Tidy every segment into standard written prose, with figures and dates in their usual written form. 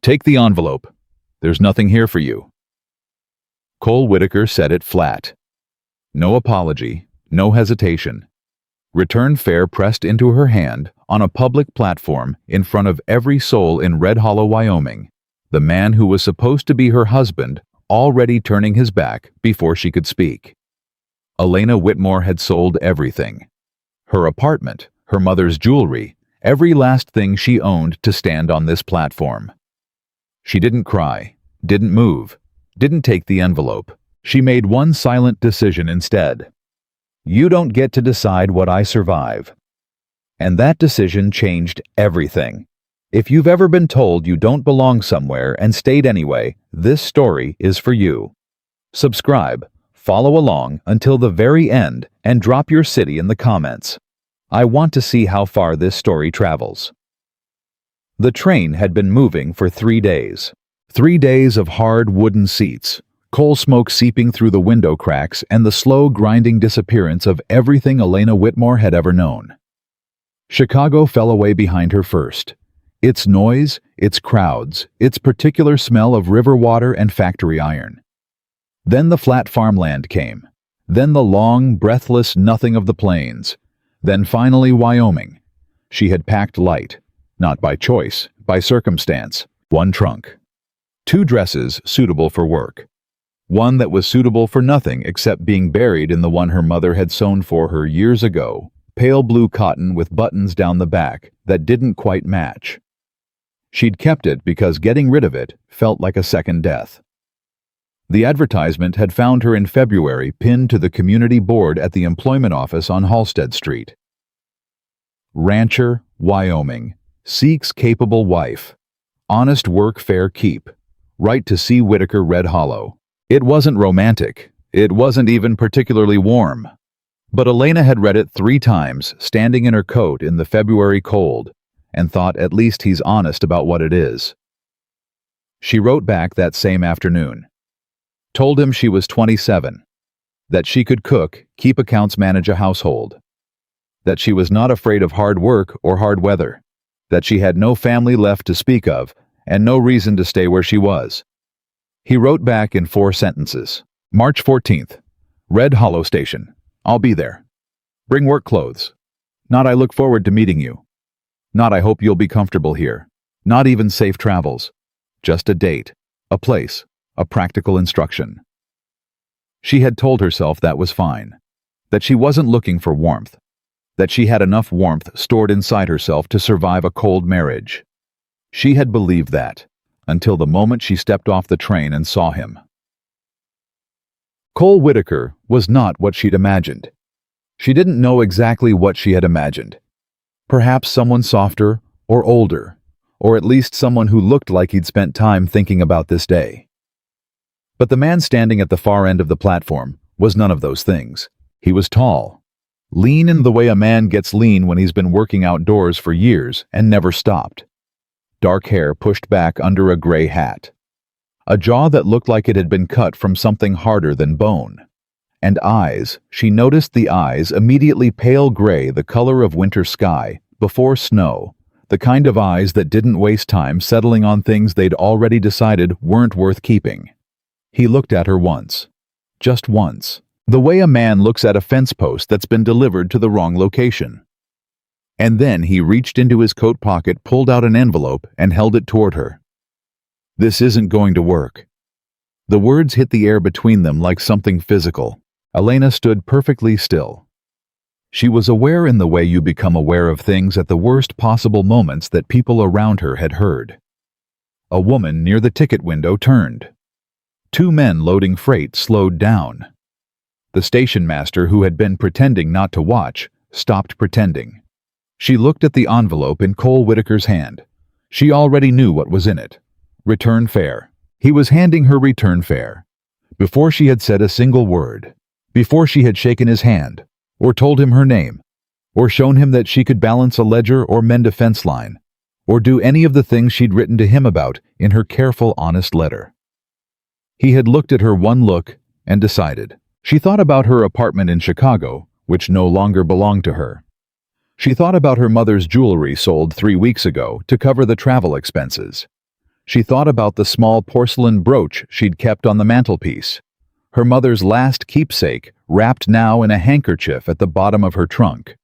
Take the envelope. There's nothing here for you. Cole Whitaker said it flat. No apology, no hesitation. Return fare pressed into her hand on a public platform in front of every soul in Red Hollow, Wyoming. The man who was supposed to be her husband already turning his back before she could speak. Elena Whitmore had sold everything. Her apartment, her mother's jewelry, every last thing she owned to stand on this platform. She didn't cry, didn't move, didn't take the envelope. She made one silent decision instead. You don't get to decide what I survive. And that decision changed everything. If you've ever been told you don't belong somewhere and stayed anyway, this story is for you. Subscribe, follow along until the very end, and drop your city in the comments. I want to see how far this story travels. The train had been moving for 3 days. 3 days of hard wooden seats, coal smoke seeping through the window cracks, and the slow grinding disappearance of everything Elena Whitmore had ever known. Chicago fell away behind her first. Its noise, its crowds, its particular smell of river water and factory iron. Then the flat farmland came. Then the long, breathless nothing of the plains. Then finally Wyoming. She had packed light. Not by choice, by circumstance. 1 trunk. 2 dresses suitable for work. 1 that was suitable for nothing except being buried in the one her mother had sewn for her years ago, pale blue cotton with buttons down the back that didn't quite match. She'd kept it because getting rid of it felt like a second death. The advertisement had found her in February pinned to the community board at the employment office on Halstead Street. Rancher, Wyoming. Seeks capable wife. Honest work, fair keep. Right to C. Whitaker, Red Hollow. It wasn't romantic. It wasn't even particularly warm. But Elena had read it 3 times, standing in her coat in the February cold, and thought at least he's honest about what it is. She wrote back that same afternoon. Told him she was 27. That she could cook, keep accounts, manage a household. That she was not afraid of hard work or hard weather. That she had no family left to speak of, and no reason to stay where she was. He wrote back in 4 sentences. March 14th. Red Hollow Station. I'll be there. Bring work clothes. Not I look forward to meeting you. Not I hope you'll be comfortable here. Not even safe travels. Just a date, a place, a practical instruction. She had told herself that was fine. That she wasn't looking for warmth. That she had enough warmth stored inside herself to survive a cold marriage. She had believed that, until the moment she stepped off the train and saw him. Cole Whitaker was not what she'd imagined. She didn't know exactly what she had imagined. Perhaps someone softer or older, or at least someone who looked like he'd spent time thinking about this day. But the man standing at the far end of the platform was none of those things. He was tall. Lean in the way a man gets lean when he's been working outdoors for years and never stopped. Dark hair pushed back under a gray hat. A jaw that looked like it had been cut from something harder than bone. And eyes, she noticed the eyes immediately pale gray, the color of winter sky, before snow, the kind of eyes that didn't waste time settling on things they'd already decided weren't worth keeping. He looked at her once. Just once. The way a man looks at a fence post that's been delivered to the wrong location. And then he reached into his coat pocket, pulled out an envelope, and held it toward her. This isn't going to work. The words hit the air between them like something physical. Elena stood perfectly still. She was aware in the way you become aware of things at the worst possible moments that people around her had heard. A woman near the ticket window turned. 2 men loading freight slowed down. The station master, who had been pretending not to watch, stopped pretending. She looked at the envelope in Cole Whitaker's hand. She already knew what was in it. Return fare. He was handing her return fare. Before she had said a single word. Before she had shaken his hand, or told him her name, or shown him that she could balance a ledger or mend a fence line, or do any of the things she'd written to him about in her careful, honest letter. He had looked at her one look and decided. She thought about her apartment in Chicago, which no longer belonged to her. She thought about her mother's jewelry sold 3 weeks ago to cover the travel expenses. She thought about the small porcelain brooch she'd kept on the mantelpiece, her mother's last keepsake wrapped now in a handkerchief at the bottom of her trunk,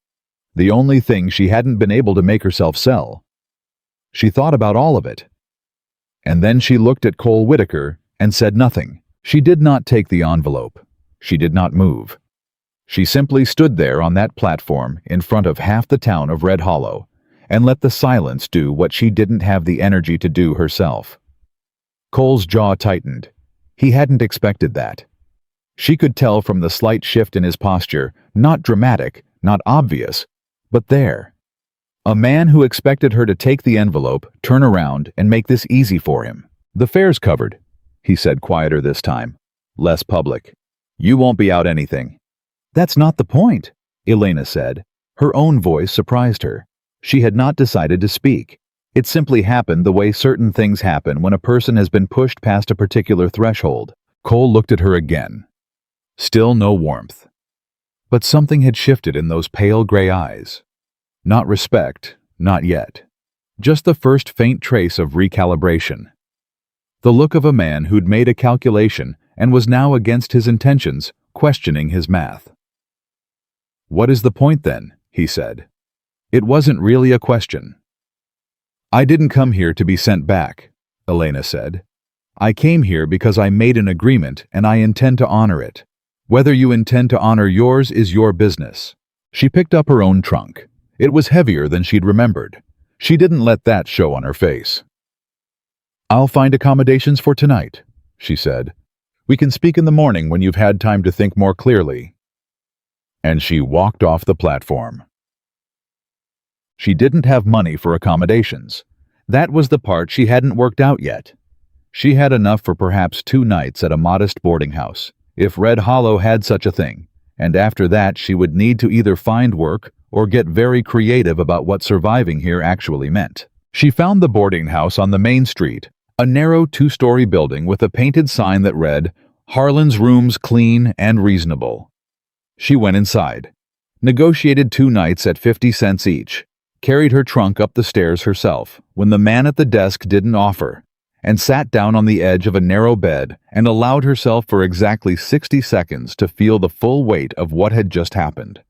the only thing she hadn't been able to make herself sell. She thought about all of it. And then she looked at Cole Whitaker and said nothing. She did not take the envelope. She did not move. She simply stood there on that platform in front of half the town of Red Hollow and let the silence do what she didn't have the energy to do herself. Cole's jaw tightened. He hadn't expected that. She could tell from the slight shift in his posture, not dramatic, not obvious, but there. A man who expected her to take the envelope, turn around, and make this easy for him. "The fare's covered," he said, quieter this time, less public. "You won't be out anything." "That's not the point," Elena said. Her own voice surprised her. She had not decided to speak. It simply happened the way certain things happen when a person has been pushed past a particular threshold. Cole looked at her again. Still no warmth. But something had shifted in those pale gray eyes. Not respect, not yet. Just the first faint trace of recalibration. The look of a man who'd made a calculation and was now against his intentions, questioning his math. "What is the point then?" he said. It wasn't really a question. "I didn't come here to be sent back," Elena said. "I came here because I made an agreement and I intend to honor it. Whether you intend to honor yours is your business." She picked up her own trunk. It was heavier than she'd remembered. She didn't let that show on her face. "I'll find accommodations for tonight," she said. "We can speak in the morning when you've had time to think more clearly." And she walked off the platform. She didn't have money for accommodations. That was the part she hadn't worked out yet. She had enough for perhaps 2 nights at a modest boarding house, if Red Hollow had such a thing, and after that she would need to either find work or get very creative about what surviving here actually meant. She found the boarding house on the main street, a narrow 2-story building with a painted sign that read, "Harlan's Rooms Clean and Reasonable." She went inside, negotiated 2 nights at 50 cents each, carried her trunk up the stairs herself when the man at the desk didn't offer, and sat down on the edge of a narrow bed and allowed herself for exactly 60 seconds to feel the full weight of what had just happened.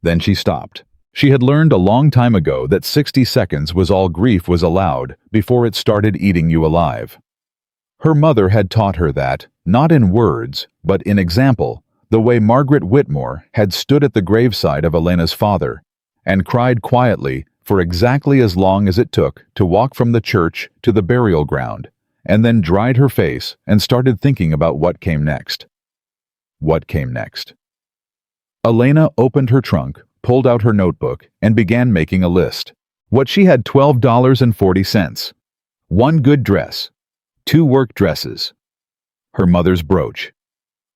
Then she stopped. She had learned a long time ago that 60 seconds was all grief was allowed before it started eating you alive. Her mother had taught her that, not in words, but in example, the way Margaret Whitmore had stood at the graveside of Elena's father and cried quietly for exactly as long as it took to walk from the church to the burial ground, and then dried her face and started thinking about what came next. What came next? Elena opened her trunk, pulled out her notebook, and began making a list. What she had: $12.40. 1 good dress. 2 work dresses. Her mother's brooch.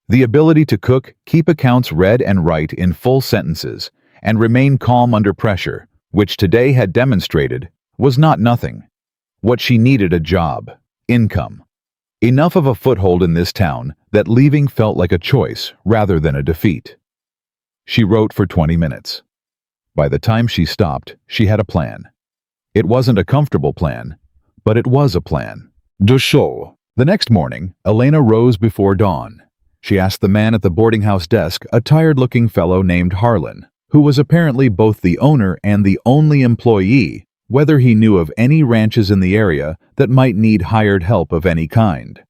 The ability to cook, keep accounts read and write in full sentences, and remain calm under pressure, which today had demonstrated, was not nothing. What she needed: a job, income. Enough of a foothold in this town that leaving felt like a choice rather than a defeat. She wrote for 20 minutes. By the time she stopped, she had a plan. It wasn't a comfortable plan, but it was a plan. De show. The next morning, Elena rose before dawn. She asked the man at the boarding house desk, a tired-looking fellow named Harlan, who was apparently both the owner and the only employee, whether he knew of any ranches in the area that might need hired help of any kind.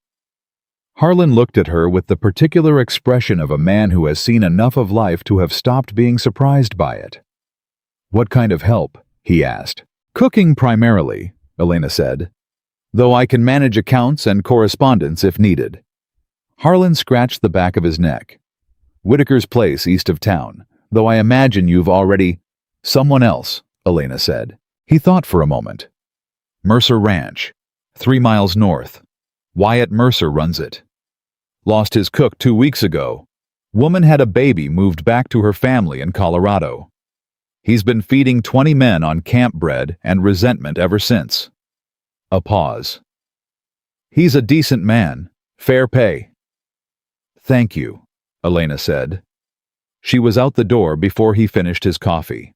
Harlan looked at her with the particular expression of a man who has seen enough of life to have stopped being surprised by it. "What kind of help?" he asked. "Cooking primarily," Elena said, "though I can manage accounts and correspondence if needed." Harlan scratched the back of his neck. "Whitaker's place east of town, though I imagine you've already—" "Someone else," Elena said. He thought for a moment. "Mercer Ranch, 3 miles north. Wyatt Mercer runs it. Lost his cook 2 weeks ago. Woman had a baby, moved back to her family in Colorado. He's been feeding 20 men on camp bread and resentment ever since." A pause. "He's a decent man. Fair pay." "Thank you," Elena said. She was out the door before he finished his coffee.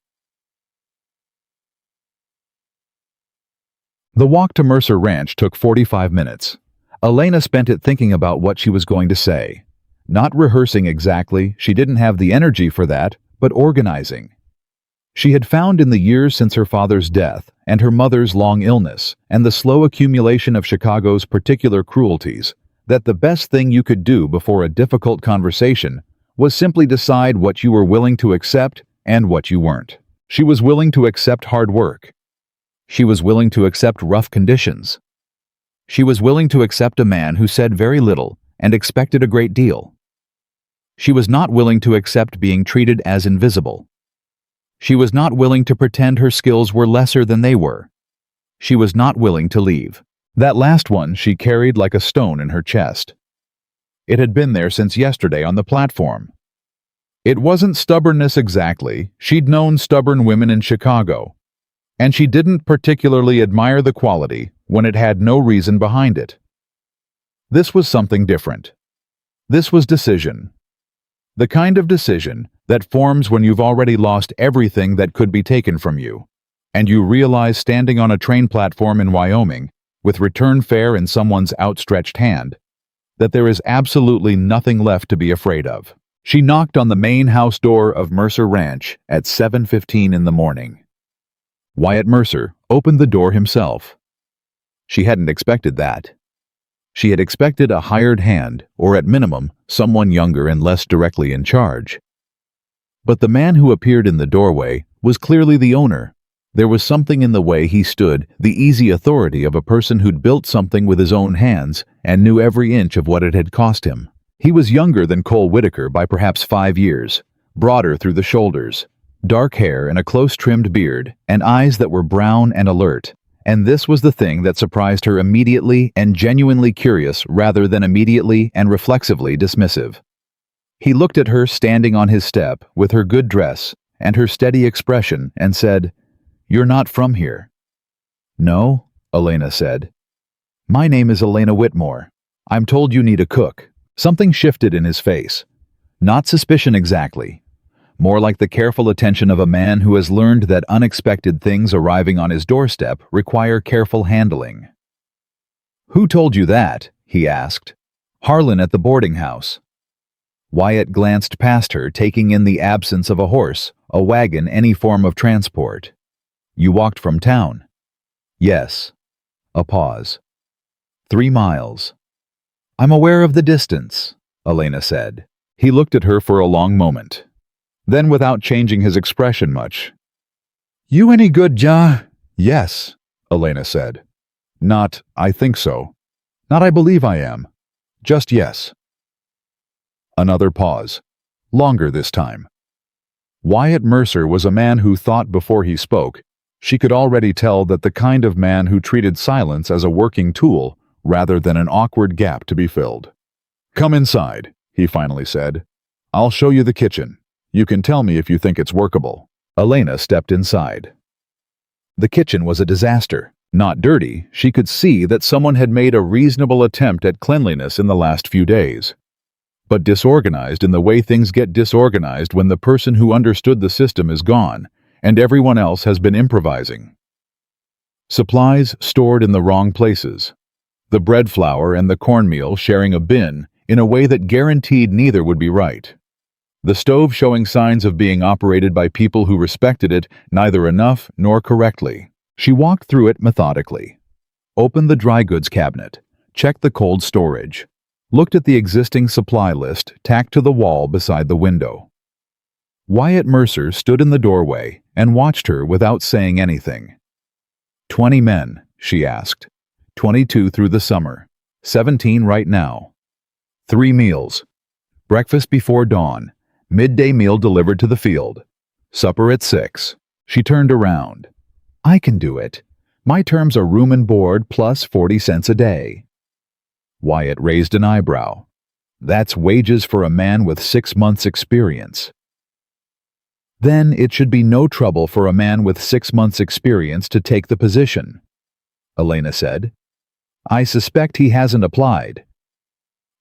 The walk to Mercer Ranch took 45 minutes. Elena spent it thinking about what she was going to say. Not rehearsing exactly, she didn't have the energy for that, but organizing. She had found in the years since her father's death and her mother's long illness and the slow accumulation of Chicago's particular cruelties that the best thing you could do before a difficult conversation was simply decide what you were willing to accept and what you weren't. She was willing to accept hard work. She was willing to accept rough conditions. She was willing to accept a man who said very little and expected a great deal. She was not willing to accept being treated as invisible. She was not willing to pretend her skills were lesser than they were. She was not willing to leave. That last one she carried like a stone in her chest. It had been there since yesterday on the platform. It wasn't stubbornness exactly. She'd known stubborn women in Chicago. And she didn't particularly admire the quality when it had no reason behind it. This was something different. This was decision. The kind of decision that forms when you've already lost everything that could be taken from you, and you realize standing on a train platform in Wyoming, with return fare in someone's outstretched hand, that there is absolutely nothing left to be afraid of. She knocked on the main house door of Mercer Ranch at 7:15 in the morning. Wyatt Mercer opened the door himself. She hadn't expected that. She had expected a hired hand, or at minimum, someone younger and less directly in charge. But the man who appeared in the doorway was clearly the owner. There was something in the way he stood, the easy authority of a person who'd built something with his own hands and knew every inch of what it had cost him. He was younger than Cole Whitaker by perhaps 5 years, broader through the shoulders, dark hair and a close-trimmed beard, and eyes that were brown and alert. And this was the thing that surprised her immediately and genuinely curious rather than immediately and reflexively dismissive. He looked at her standing on his step with her good dress and her steady expression and said, "You're not from here." "No," Elena said. "My name is Elena Whitmore. I'm told you need a cook." Something shifted in his face. Not suspicion exactly. More like the careful attention of a man who has learned that unexpected things arriving on his doorstep require careful handling. "Who told you that?" he asked. "Harlan at the boarding house." Wyatt glanced past her, taking in the absence of a horse, a wagon, any form of transport. "You walked from town?" "Yes." A pause. 3 miles. "I'm aware of the distance," Elena said. He looked at her for a long moment. Then, without changing his expression much, "You any good, Ja?" "Yes," Elena said. Not, "I think so." Not, "I believe I am." Just yes. Another pause. Longer this time. Wyatt Mercer was a man who thought before he spoke. She could already tell that the kind of man who treated silence as a working tool rather than an awkward gap to be filled. "Come inside," he finally said. "I'll show you the kitchen. You can tell me if you think it's workable." Elena stepped inside. The kitchen was a disaster. Not dirty, she could see that someone had made a reasonable attempt at cleanliness in the last few days. But disorganized in the way things get disorganized when the person who understood the system is gone, and everyone else has been improvising. Supplies stored in the wrong places. The bread flour and the cornmeal sharing a bin in a way that guaranteed neither would be right. The stove showing signs of being operated by people who respected it neither enough nor correctly. She walked through it methodically. Opened the dry goods cabinet. Checked the cold storage. Looked at the existing supply list tacked to the wall beside the window. Wyatt Mercer stood in the doorway and watched her without saying anything. 20 men, she asked. 22 through the summer. 17 right now. 3 meals. Breakfast before dawn. Midday meal delivered to the field. Supper at 6. She turned around. "I can do it. My terms are room and board plus 40 cents a day." Wyatt raised an eyebrow. "That's wages for a man with 6 months' experience." "Then it should be no trouble for a man with 6 months' experience to take the position," Elena said. "I suspect he hasn't applied."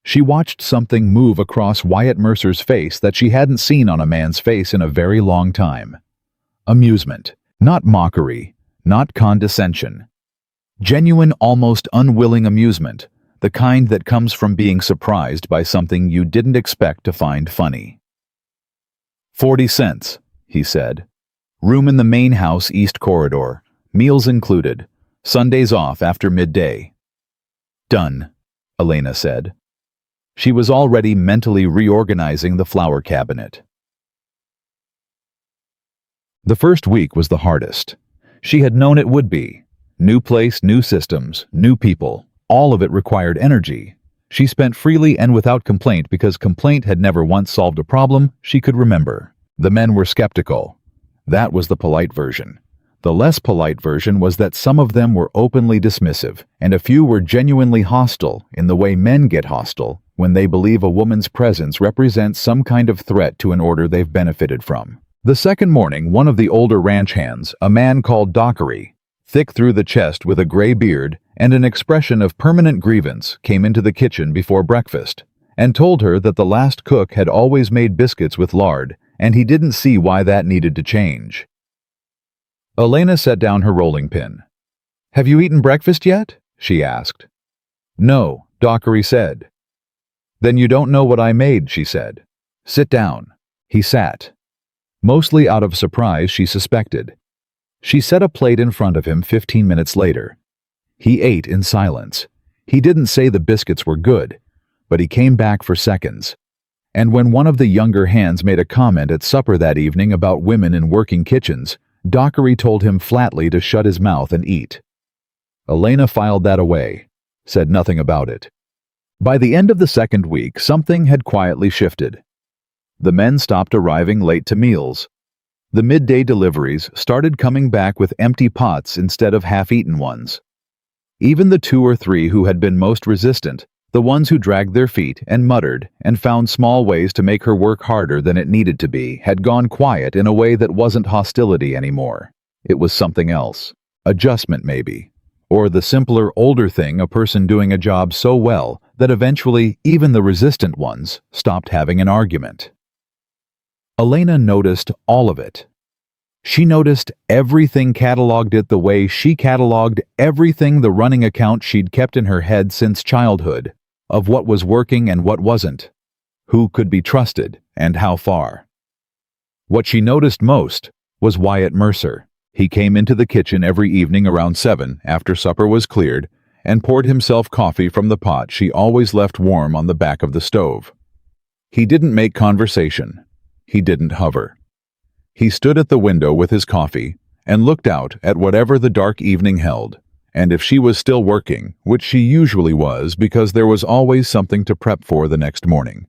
She watched something move across Wyatt Mercer's face that she hadn't seen on a man's face in a very long time. Amusement. Not mockery. Not condescension. Genuine, almost unwilling amusement, the kind that comes from being surprised by something you didn't expect to find funny. 40 cents, he said. Room in the main house east corridor. Meals included. Sundays off after midday. Done, Elena said. She was already mentally reorganizing the flower cabinet. The first week was the hardest. She had known it would be. New place, new systems, new people. All of it required energy. She spent freely and without complaint because complaint had never once solved a problem she could remember. The men were skeptical. That was the polite version. The less polite version was that some of them were openly dismissive, and a few were genuinely hostile in the way men get hostile when they believe a woman's presence represents some kind of threat to an order they've benefited from. The second morning, one of the older ranch hands, a man called Dockery, thick through the chest with a gray beard and an expression of permanent grievance, came into the kitchen before breakfast and told her that the last cook had always made biscuits with lard, and he didn't see why that needed to change. Elena set down her rolling pin. "Have you eaten breakfast yet?" she asked. "No," Dockery said. "Then you don't know what I made," she said. "Sit down." He sat. Mostly out of surprise, she suspected. She set a plate in front of him 15 minutes later. He ate in silence. He didn't say the biscuits were good, but he came back for seconds. And when one of the younger hands made a comment at supper that evening about women in working kitchens, Dockery told him flatly to shut his mouth and eat. Elena filed that away, said nothing about it. By the end of the second week, something had quietly shifted. The men stopped arriving late to meals. The midday deliveries started coming back with empty pots instead of half-eaten ones. Even the 2 or 3 who had been most resistant, the ones who dragged their feet and muttered and found small ways to make her work harder than it needed to be, had gone quiet in a way that wasn't hostility anymore. It was something else. Adjustment, maybe. Or the simpler, older thing, a person doing a job so well that eventually even the resistant ones stopped having an argument. Elena noticed all of it. She noticed everything, cataloged it the way she cataloged everything, the running account she'd kept in her head since childhood, of what was working and what wasn't, who could be trusted and how far. What she noticed most was Wyatt Mercer. He came into the kitchen every evening around 7 after supper was cleared and poured himself coffee from the pot she always left warm on the back of the stove. He didn't make conversation. He didn't hover. He stood at the window with his coffee and looked out at whatever the dark evening held, and if she was still working, which she usually was because there was always something to prep for the next morning.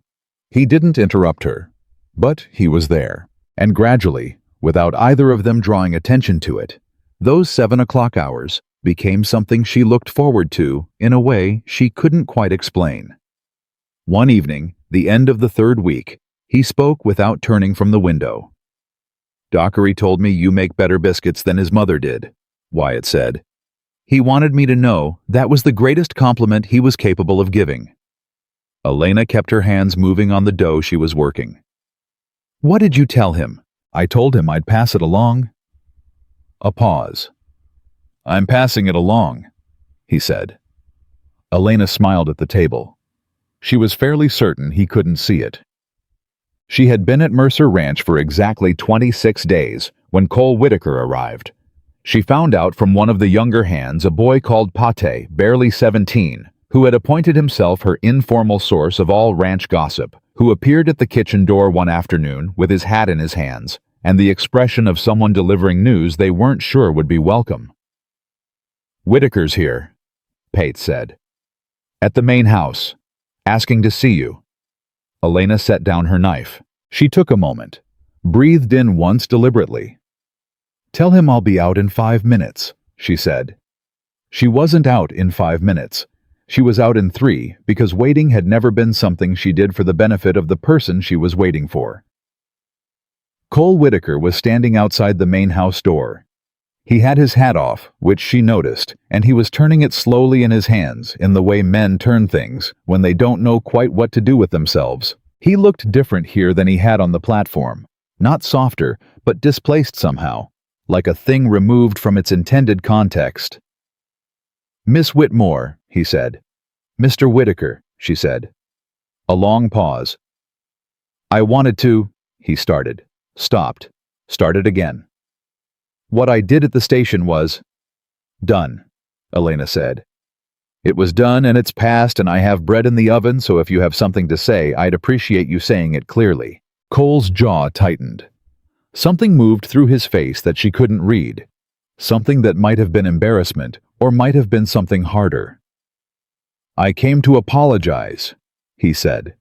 He didn't interrupt her, but he was there, and gradually, without either of them drawing attention to it, those 7 o'clock hours became something she looked forward to in a way she couldn't quite explain. One evening, the end of the third week, he spoke without turning from the window. "Dockery told me you make better biscuits than his mother did," Wyatt said. "He wanted me to know that was the greatest compliment he was capable of giving." Elena kept her hands moving on the dough she was working. "What did you tell him?" "I told him I'd pass it along." A pause. "I'm passing it along," he said. Elena smiled at the table. She was fairly certain he couldn't see it. She had been at Mercer Ranch for exactly 26 days when Cole Whitaker arrived. She found out from one of the younger hands, a boy called Pate, barely 17, who had appointed himself her informal source of all ranch gossip, who appeared at the kitchen door one afternoon with his hat in his hands and the expression of someone delivering news they weren't sure would be welcome. "Whitaker's here," Pate said. "At the main house, asking to see you." Elena set down her knife. She took a moment, breathed in once deliberately. "Tell him I'll be out in 5 minutes," she said. She wasn't out in 5 minutes. She was out in 3 because waiting had never been something she did for the benefit of the person she was waiting for. Cole Whitaker was standing outside the main house door. He had his hat off, which she noticed, and he was turning it slowly in his hands in the way men turn things when they don't know quite what to do with themselves. He looked different here than he had on the platform. Not softer, but displaced somehow, like a thing removed from its intended context. "Miss Whitmore," he said. "Mr. Whitaker," she said. A long pause. "I wanted to," he started, stopped, started again. "What I did at the station was—" "Done," Elena said. "It was done and it's past, and I have bread in the oven, so if you have something to say, I'd appreciate you saying it clearly." Cole's jaw tightened. Something moved through his face that she couldn't read. Something that might have been embarrassment, or might have been something harder. "I came to apologize," he said.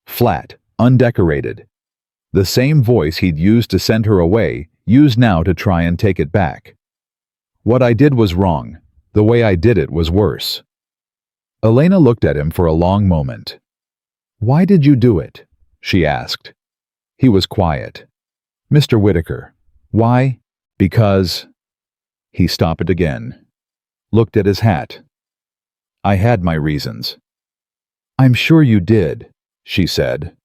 Flat, undecorated. The same voice he'd used to send her away, used now to try and take it back. "What I did was wrong. The way I did it was worse." Elena looked at him for a long moment. "Why did you do it?" she asked. He was quiet. "Mr. Whitaker, why?" "Because—" He stopped again. Looked at his hat. "I had my reasons." "I'm sure you did," she said.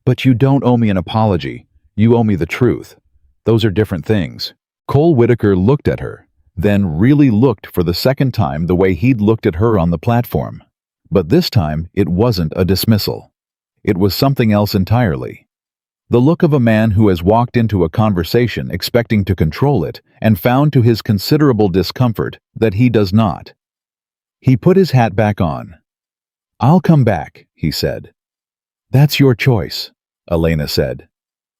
"But you don't owe me an apology. You owe me the truth. Those are different things." Cole Whitaker looked at her, then really looked for the second time the way he'd looked at her on the platform. But this time it wasn't a dismissal. It was something else entirely. The look of a man who has walked into a conversation expecting to control it and found to his considerable discomfort that he does not. He put his hat back on. "I'll come back," he said. "That's your choice," Elena said.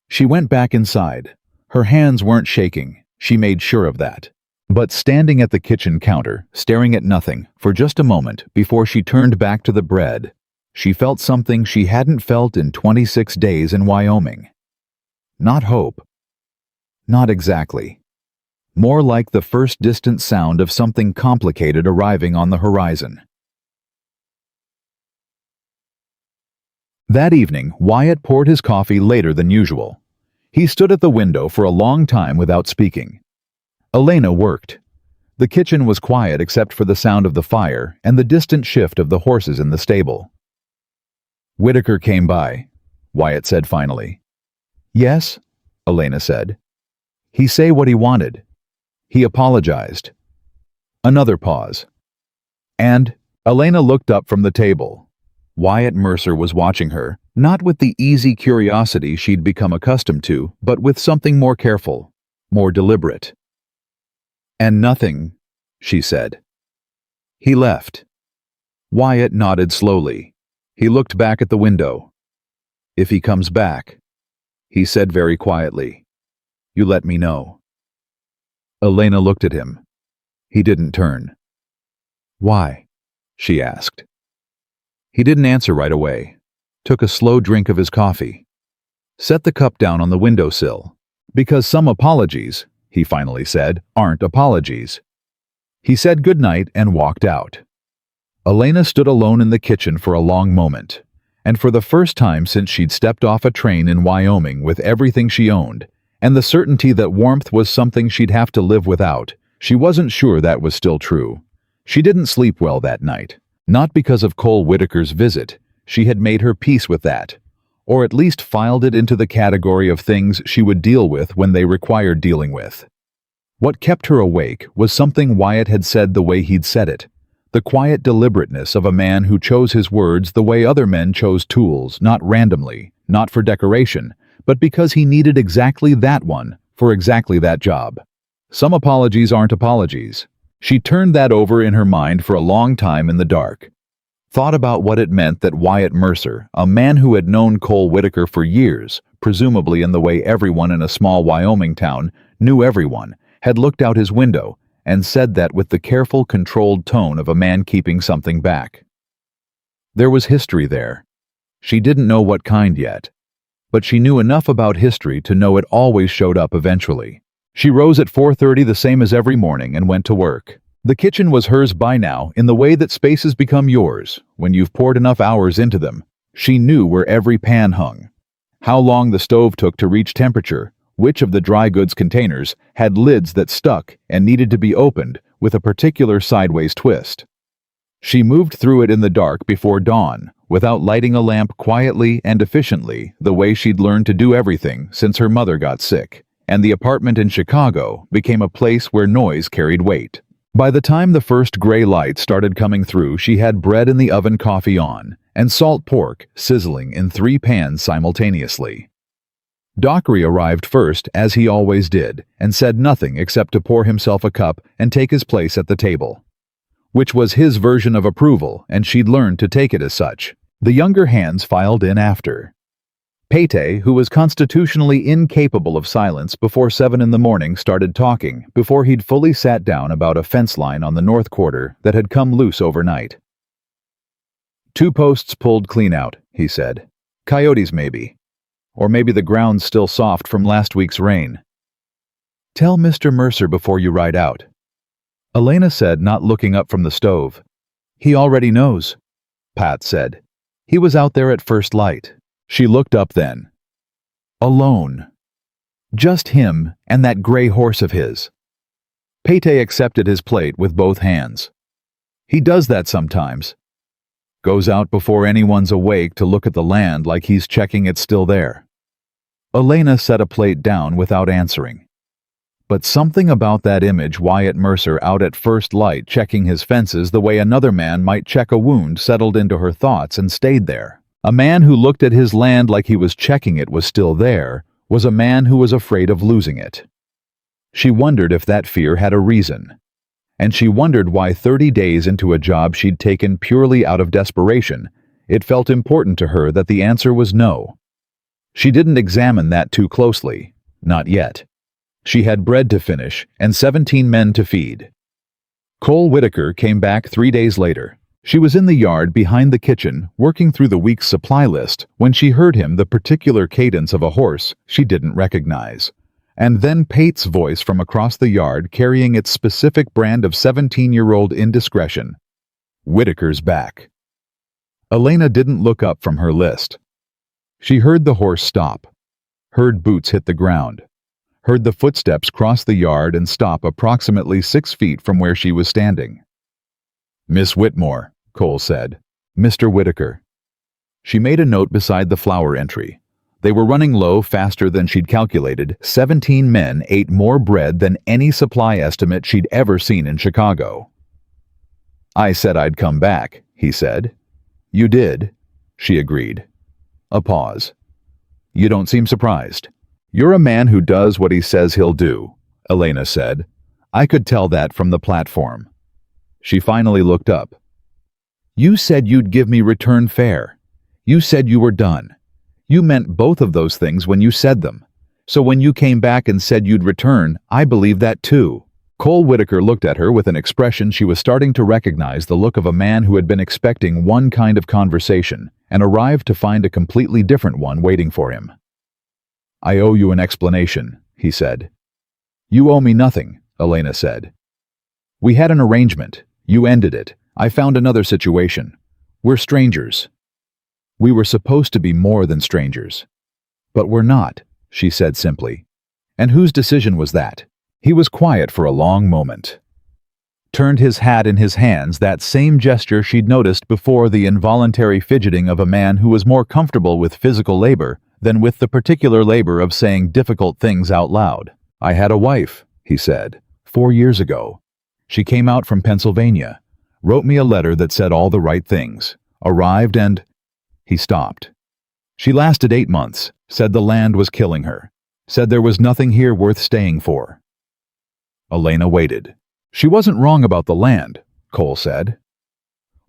She went back inside. Her hands weren't shaking, she made sure of that. But standing at the kitchen counter, staring at nothing, for just a moment before she turned back to the bread, she felt something she hadn't felt in 26 days in Wyoming. Not hope. Not exactly. More like the first distant sound of something complicated arriving on the horizon. That evening, Wyatt poured his coffee later than usual. He stood at the window for a long time without speaking. Elena worked. The kitchen was quiet except for the sound of the fire and the distant shift of the horses in the stable. "Whitaker came by," Wyatt said finally. "Yes," Elena said. "He say what he wanted. He apologized." Another pause. "And—" Elena looked up from the table. Wyatt Mercer was watching her, not with the easy curiosity she'd become accustomed to, but with something more careful, more deliberate. "And nothing," she said. "He left." Wyatt nodded slowly. He looked back at the window. "If he comes back," he said very quietly, "you let me know." Elena looked at him. He didn't turn. "Why?" she asked. He didn't answer right away. Took a slow drink of his coffee. Set the cup down on the windowsill. "Because some apologies," he finally said, "aren't apologies." He said goodnight and walked out. Elena stood alone in the kitchen for a long moment, and for the first time since she'd stepped off a train in Wyoming with everything she owned, and the certainty that warmth was something she'd have to live without, she wasn't sure that was still true. She didn't sleep well that night. Not because of Cole Whitaker's visit. She had made her peace with that, or at least filed it into the category of things she would deal with when they required dealing with. What kept her awake was something Wyatt had said the way he'd said it. The quiet deliberateness of a man who chose his words the way other men chose tools, not randomly, not for decoration, but because he needed exactly that one for exactly that job. Some apologies aren't apologies. She turned that over in her mind for a long time in the dark. Thought about what it meant that Wyatt Mercer, a man who had known Cole Whitaker for years, presumably in the way everyone in a small Wyoming town knew everyone, had looked out his window and said that with the careful, controlled tone of a man keeping something back. There was history there. She didn't know what kind yet, but she knew enough about history to know it always showed up eventually. She rose at 4:30 the same as every morning and went to work. The kitchen was hers by now in the way that spaces become yours when you've poured enough hours into them. She knew where every pan hung, how long the stove took to reach temperature, which of the dry goods containers had lids that stuck and needed to be opened with a particular sideways twist. She moved through it in the dark before dawn, without lighting a lamp, quietly and efficiently, the way she'd learned to do everything since her mother got sick, and the apartment in Chicago became a place where noise carried weight. By the time the first gray light started coming through, she had bread in the oven, coffee on, and salt pork sizzling in 3 pans simultaneously. Dockery arrived first, as he always did, and said nothing except to pour himself a cup and take his place at the table, which was his version of approval, and she'd learned to take it as such. The younger hands filed in after. Pate, who was constitutionally incapable of silence before 7 in the morning, started talking before he'd fully sat down about a fence line on the north quarter that had come loose overnight. 2 posts pulled clean out, he said. Coyotes maybe. Or maybe the ground's still soft from last week's rain. Tell Mr. Mercer before you ride out. Elena said, not looking up from the stove. He already knows, Pat said. He was out there at first light. She looked up then. Alone. Just him and that gray horse of his. Pate accepted his plate with both hands. He does that sometimes. Goes out before anyone's awake to look at the land like he's checking it's still there. Elena set a plate down without answering. But something about that image, Wyatt Mercer out at first light checking his fences the way another man might check a wound, settled into her thoughts and stayed there. A man who looked at his land like he was checking it was still there, was a man who was afraid of losing it. She wondered if that fear had a reason. And she wondered why 30 days into a job she'd taken purely out of desperation, it felt important to her that the answer was no. She didn't examine that too closely, not yet. She had bread to finish and 17 men to feed. Cole Whitaker came back 3 days later. She was in the yard behind the kitchen, working through the week's supply list, when she heard him, the particular cadence of a horse she didn't recognize. And then Pate's voice from across the yard, carrying its specific brand of 17-year-old indiscretion. Whitaker's back. Elena didn't look up from her list. She heard the horse stop, heard boots hit the ground, heard the footsteps cross the yard and stop approximately 6 feet from where she was standing. Miss Whitmore, Cole said. Mr. Whitaker. She made a note beside the flour entry. They were running low faster than she'd calculated. 17 men ate more bread than any supply estimate she'd ever seen in Chicago. I said I'd come back, he said. You did, she agreed. A pause. You don't seem surprised. You're a man who does what he says he'll do, Elena said. I could tell that from the platform. She finally looked up. You said you'd give me return fare. You said you were done. You meant both of those things when you said them. So when you came back and said you'd return, I believed that too. Cole Whitaker looked at her with an expression she was starting to recognize, the look of a man who had been expecting one kind of conversation and arrived to find a completely different one waiting for him. I owe you an explanation, he said. You owe me nothing, Elena said. We had an arrangement. You ended it. I found another situation. We're strangers. We were supposed to be more than strangers. But we're not, she said simply. And whose decision was that? He was quiet for a long moment. Turned his hat in his hands, that same gesture she'd noticed before, the involuntary fidgeting of a man who was more comfortable with physical labor than with the particular labor of saying difficult things out loud. I had a wife, he said, 4 years ago. She came out from Pennsylvania, wrote me a letter that said all the right things, arrived and... He stopped. She lasted 8 months, said the land was killing her, said there was nothing here worth staying for. Elena waited. She wasn't wrong about the land, Cole said.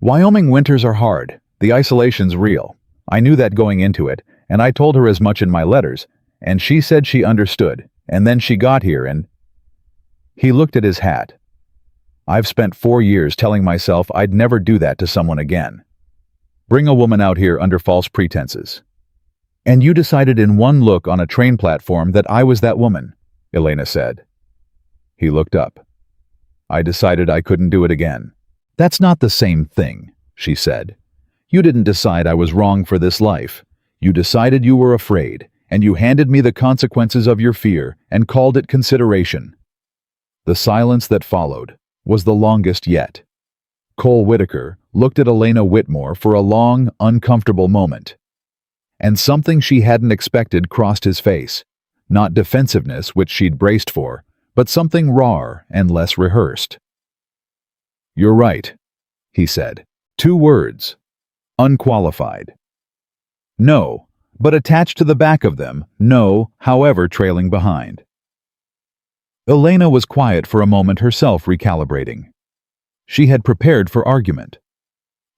Wyoming winters are hard. The isolation's real. I knew that going into it, and I told her as much in my letters, and she said she understood, and then she got here and... He looked at his hat. I've spent 4 years telling myself I'd never do that to someone again. Bring a woman out here under false pretenses. And you decided in one look on a train platform that I was that woman, Elena said. He looked up. I decided I couldn't do it again. That's not the same thing, she said. You didn't decide I was wrong for this life. You decided you were afraid, and you handed me the consequences of your fear and called it consideration. The silence that followed was the longest yet. Cole Whitaker looked at Elena Whitmore for a long, uncomfortable moment. And something she hadn't expected crossed his face. Not defensiveness, which she'd braced for, but something rawer and less rehearsed. You're right, he said. 2 words. Unqualified. No, but attached to the back of them, no, however trailing behind. Elena was quiet for a moment, herself recalibrating. She had prepared for argument,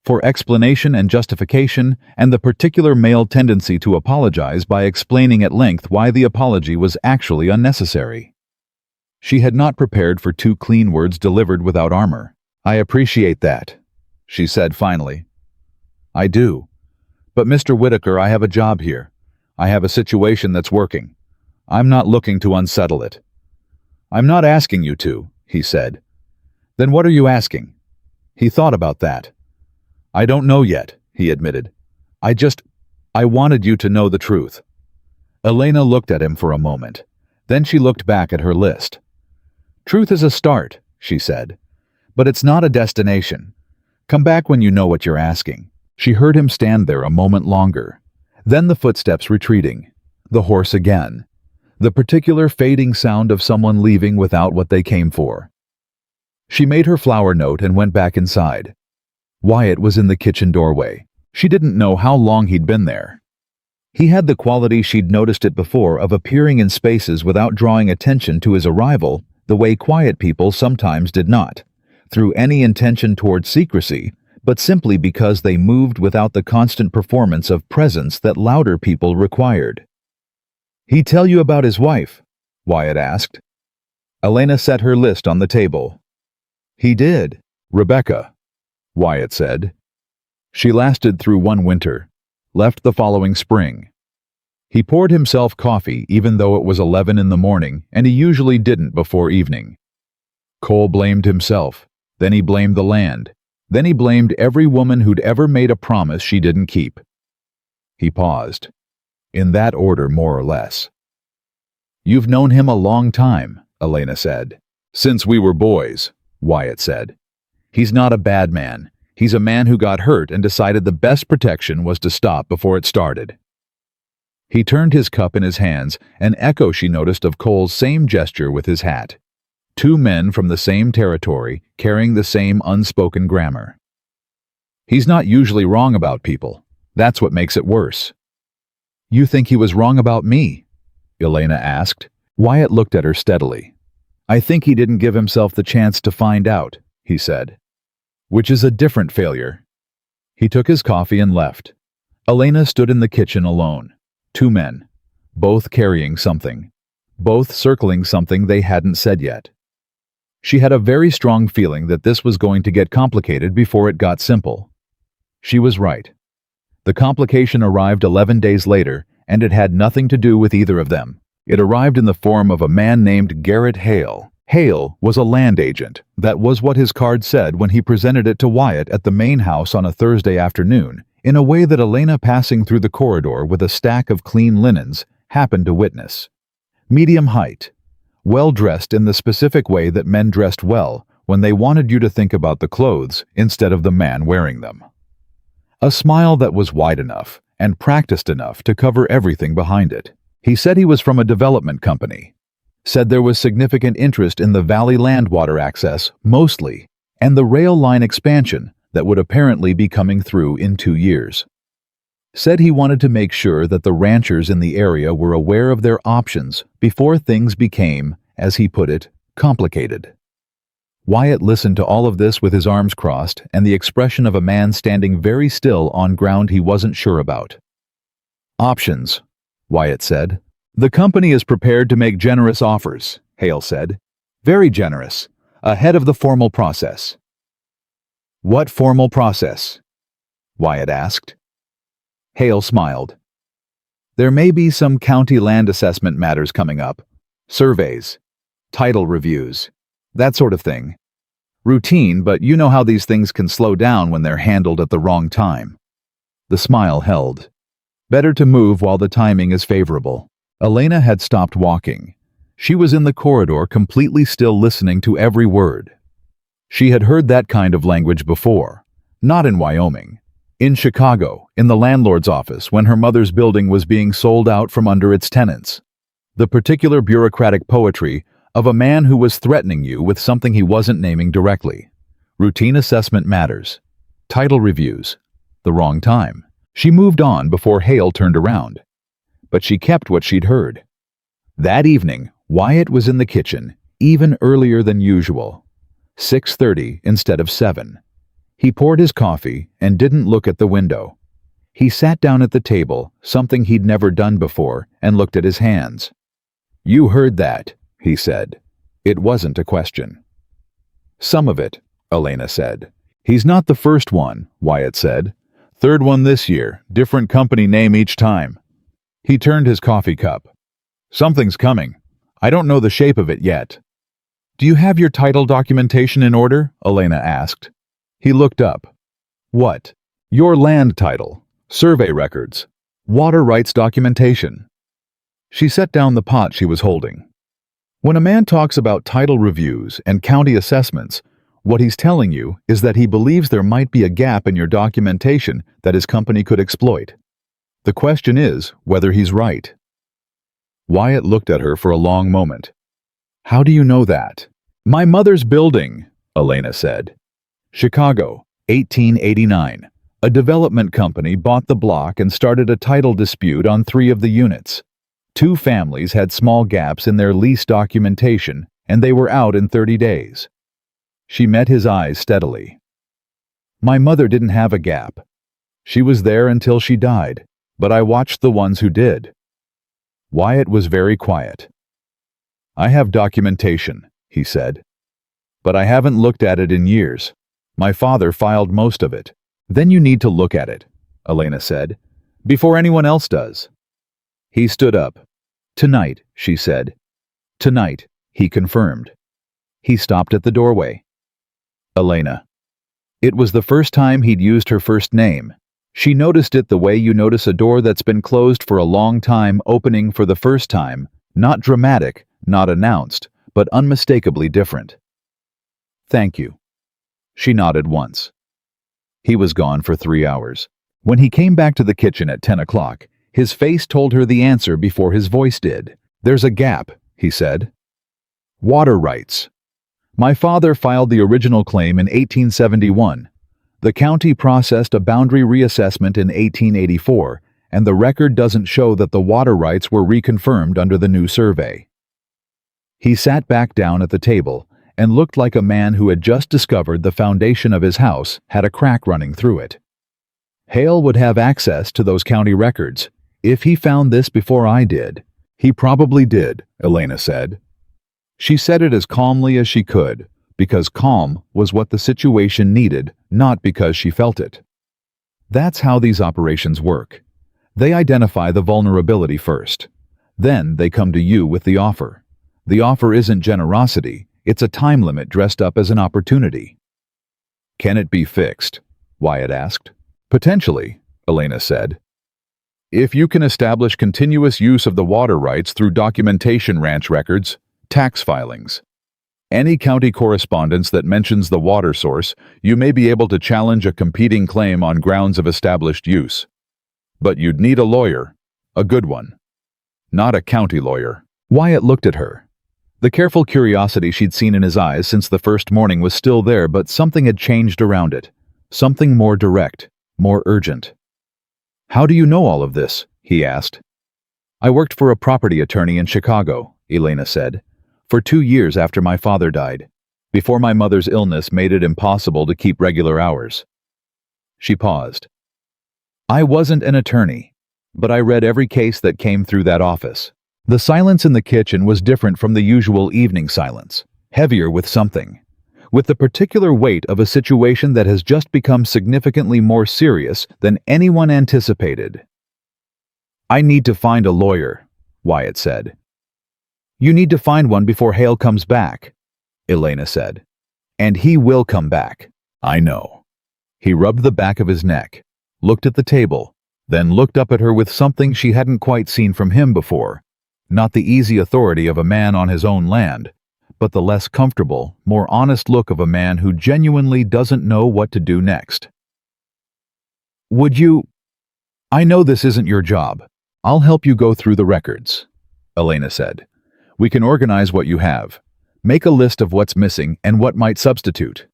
for explanation and justification, and the particular male tendency to apologize by explaining at length why the apology was actually unnecessary. She had not prepared for 2 clean words delivered without armor. I appreciate that, she said finally. I do. But Mr. Whitaker, I have a job here. I have a situation that's working. I'm not looking to unsettle it. I'm not asking you to, he said. Then what are you asking? He thought about that. I don't know yet, he admitted. I wanted you to know the truth. Elena looked at him for a moment. Then she looked back at her list. Truth is a start, she said. But it's not a destination. Come back when you know what you're asking. She heard him stand there a moment longer. Then the footsteps retreating. The horse again. The particular fading sound of someone leaving without what they came for. She made her flower note and went back inside. Wyatt was in the kitchen doorway. She didn't know how long he'd been there. He had the quality, she'd noticed it before, of appearing in spaces without drawing attention to his arrival, the way quiet people sometimes did not, through any intention toward secrecy, but simply because they moved without the constant performance of presence that louder people required. He tell you about his wife? Wyatt asked. Elena set her list on the table. He did. Rebecca, Wyatt said. She lasted through 1 winter, left the following spring. He poured himself coffee even though it was 11 in the morning, and he usually didn't before evening. Cole blamed himself, then he blamed the land, then he blamed every woman who'd ever made a promise she didn't keep. He paused. In that order, more or less. You've known him a long time, Elena said. Since we were boys, Wyatt said. He's not a bad man. He's a man who got hurt and decided the best protection was to stop before it started. He turned his cup in his hands, an echo she noticed of Cole's same gesture with his hat. 2 men from the same territory, carrying the same unspoken grammar. He's not usually wrong about people. That's what makes it worse. You think he was wrong about me? Elena asked. Wyatt looked at her steadily. I think he didn't give himself the chance to find out, he said. Which is a different failure. He took his coffee and left. Elena stood in the kitchen alone. 2 men, both carrying something, both circling something they hadn't said yet. She had a very strong feeling that this was going to get complicated before it got simple. She was right. The complication arrived 11 days later, and it had nothing to do with either of them. It arrived in the form of a man named Garrett Hale. Hale was a land agent. That was what his card said when he presented it to Wyatt at the main house on a Thursday afternoon, in a way that Elena, passing through the corridor with a stack of clean linens, happened to witness. Medium height, well-dressed in the specific way that men dressed well when they wanted you to think about the clothes instead of the man wearing them. A smile that was wide enough and practiced enough to cover everything behind it. He said he was from a development company. Said there was significant interest in the valley land water access, mostly, and the rail line expansion that would apparently be coming through in 2 years. Said he wanted to make sure that the ranchers in the area were aware of their options before things became, as he put it, complicated. Wyatt listened to all of this with his arms crossed and the expression of a man standing very still on ground he wasn't sure about. Options, Wyatt said. The company is prepared to make generous offers, Hale said. Very generous, ahead of the formal process. What formal process? Wyatt asked. Hale smiled. There may be some county land assessment matters coming up. Surveys, title reviews, that sort of thing. Routine, but you know how these things can slow down when they're handled at the wrong time. The smile held. Better to move while the timing is favorable. Elena had stopped walking. She was in the corridor, completely still, listening to every word. She had heard that kind of language before. Not in Wyoming. In Chicago, in the landlord's office, when her mother's building was being sold out from under its tenants. The particular bureaucratic poetry of a man who was threatening you with something he wasn't naming directly. Routine assessment matters. Title reviews. The wrong time. She moved on before Hale turned around. But she kept what she'd heard. That evening, Wyatt was in the kitchen, even earlier than usual. 6:30 instead of 7. He poured his coffee and didn't look at the window. He sat down at the table, something he'd never done before, and looked at his hands. "You heard that," he said. It wasn't a question. "Some of it," Elena said. "He's not the first one," Wyatt said. "Third one this year, different company name each time." He turned his coffee cup. "Something's coming. I don't know the shape of it yet." "Do you have your title documentation in order?" Elena asked. He looked up. "What?" "Your land title, survey records, water rights documentation." She set down the pot she was holding. When a man talks about title reviews and county assessments, what he's telling you is that he believes there might be a gap in your documentation that his company could exploit. The question is whether he's right. Wyatt looked at her for a long moment. "How do you know that?" "My mother's building," Elena said. Chicago, 1889. A development company bought the block and started a title dispute on 3 of the units. 2 families had small gaps in their lease documentation, and they were out in 30 days. She met his eyes steadily. "My mother didn't have a gap. She was there until she died, but I watched the ones who did." Wyatt was very quiet. "I have documentation," he said. "But I haven't looked at it in years. My father filed most of it." "Then you need to look at it," Elena said, "before anyone else does." He stood up. "Tonight," she said. "Tonight," he confirmed. He stopped at the doorway. "Elena." It was the first time he'd used her first name. She noticed it the way you notice a door that's been closed for a long time opening for the first time, not dramatic, not announced, but unmistakably different. "Thank you." She nodded once. He was gone for 3 hours. When he came back to the kitchen at 10 o'clock, his face told her the answer before his voice did. "There's a gap," he said. "Water rights. My father filed the original claim in 1871. The county processed a boundary reassessment in 1884, and the record doesn't show that the water rights were reconfirmed under the new survey." He sat back down at the table and looked like a man who had just discovered the foundation of his house had a crack running through it. "Hale would have access to those county records. If he found this before I did." "He probably did," Elena said. She said it as calmly as she could, because calm was what the situation needed, not because she felt it. That's how these operations work. They identify the vulnerability first. Then they come to you with the offer. The offer isn't generosity, it's a time limit dressed up as an opportunity. "Can it be fixed?" Wyatt asked. "Potentially," Elena said. "If you can establish continuous use of the water rights through documentation, ranch records, tax filings, any county correspondence that mentions the water source, you may be able to challenge a competing claim on grounds of established use. But you'd need a lawyer, a good one. Not a county lawyer." Wyatt looked at her. The careful curiosity she'd seen in his eyes since the first morning was still there, but something had changed around it. Something more direct, more urgent. "How do you know all of this?" he asked. "I worked for a property attorney in Chicago," Elena said, "for 2 years after my father died, before my mother's illness made it impossible to keep regular hours." She paused. "I wasn't an attorney, but I read every case that came through that office." The silence in the kitchen was different from the usual evening silence, heavier with something, with the particular weight of a situation that has just become significantly more serious than anyone anticipated. "I need to find a lawyer," Wyatt said. "You need to find one before Hale comes back," Elena said. "And he will come back. I know." He rubbed the back of his neck, looked at the table, then looked up at her with something she hadn't quite seen from him before. Not the easy authority of a man on his own land, but the less comfortable, more honest look of a man who genuinely doesn't know what to do next. "Would you... I know this isn't your job. I'll help you go through the records," Elena said. "We can organize what you have. Make a list of what's missing and what might substitute."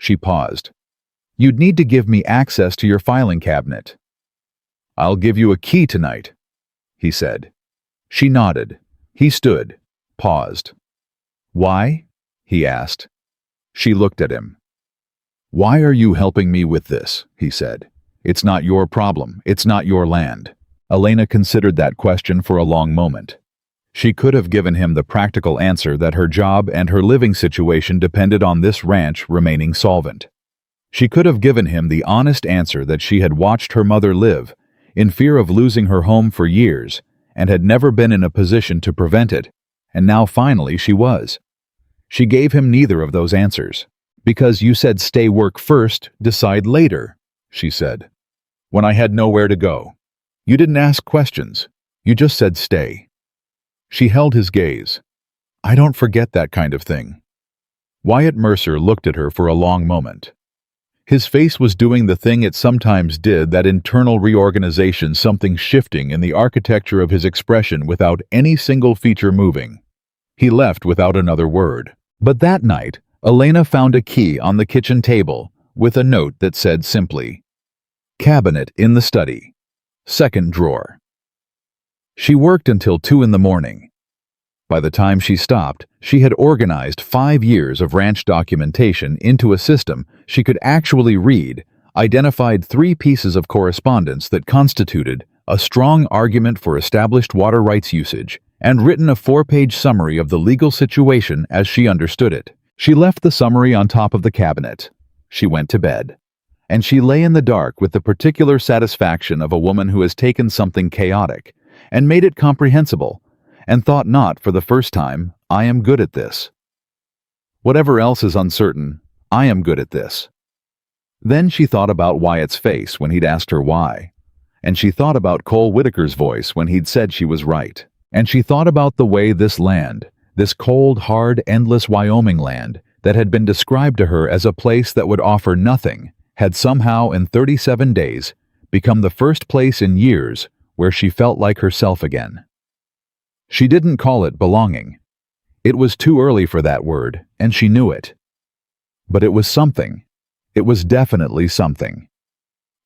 She paused. "You'd need to give me access to your filing cabinet." "I'll give you a key tonight," he said. She nodded. He stood, paused. "Why?" he asked. She looked at him. "Why are you helping me with this?" he said. "It's not your problem. It's not your land." Elena considered that question for a long moment. She could have given him the practical answer that her job and her living situation depended on this ranch remaining solvent. She could have given him the honest answer that she had watched her mother live, in fear of losing her home for years, and had never been in a position to prevent it, and now finally she was. She gave him neither of those answers. "Because you said stay work first, decide later," she said. "When I had nowhere to go. You didn't ask questions. You just said stay." She held his gaze. "I don't forget that kind of thing." Wyatt Mercer looked at her for a long moment. His face was doing the thing it sometimes did, that internal reorganization, something shifting in the architecture of his expression without any single feature moving. He left without another word. But that night, Elena found a key on the kitchen table with a note that said simply, "Cabinet in the study. Second drawer." She worked until 2 in the morning. By the time she stopped, she had organized 5 years of ranch documentation into a system she could actually read, identified 3 pieces of correspondence that constituted a strong argument for established water rights usage, and written a 4-page summary of the legal situation as she understood it. She left the summary on top of the cabinet. She went to bed. And she lay in the dark with the particular satisfaction of a woman who has taken something chaotic and made it comprehensible, and thought not for the first time, "I am good at this. Whatever else is uncertain, I am good at this." Then she thought about Wyatt's face when he'd asked her why, and she thought about Cole Whitaker's voice when he'd said she was right, and she thought about the way this land, this cold, hard, endless Wyoming land that had been described to her as a place that would offer nothing, had somehow in 37 days become the first place in years where she felt like herself again. She didn't call it belonging. It was too early for that word, and she knew it. But it was something. It was definitely something.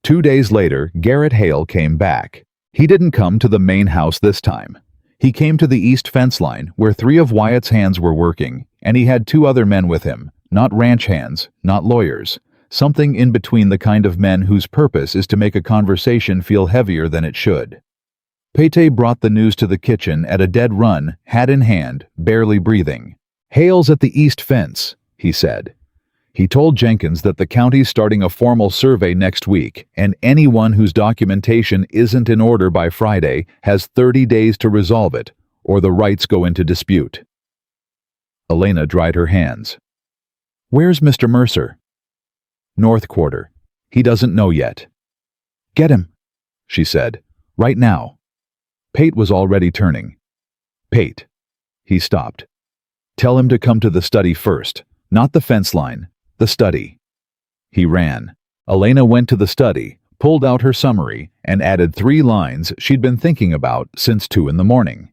2 days later, Garrett Hale came back. He didn't come to the main house this time. He came to the east fence line, where 3 of Wyatt's hands were working, and he had 2 other men with him, not ranch hands, not lawyers, something in between the kind of men whose purpose is to make a conversation feel heavier than it should. Pate brought the news to the kitchen at a dead run, hat in hand, barely breathing. "Hale's at the east fence," he said. He told Jenkins that the county's starting a formal survey next week, and anyone whose documentation isn't in order by Friday has 30 days to resolve it, or the rights go into dispute. Elena dried her hands. "Where's Mr. Mercer?" "North Quarter. He doesn't know yet." "Get him," she said. "Right now." Pate was already turning. "Pate." He stopped. "Tell him to come to the study first, not the fence line, the study." He ran. Elena went to the study, pulled out her summary, and added 3 lines she'd been thinking about since 2 in the morning.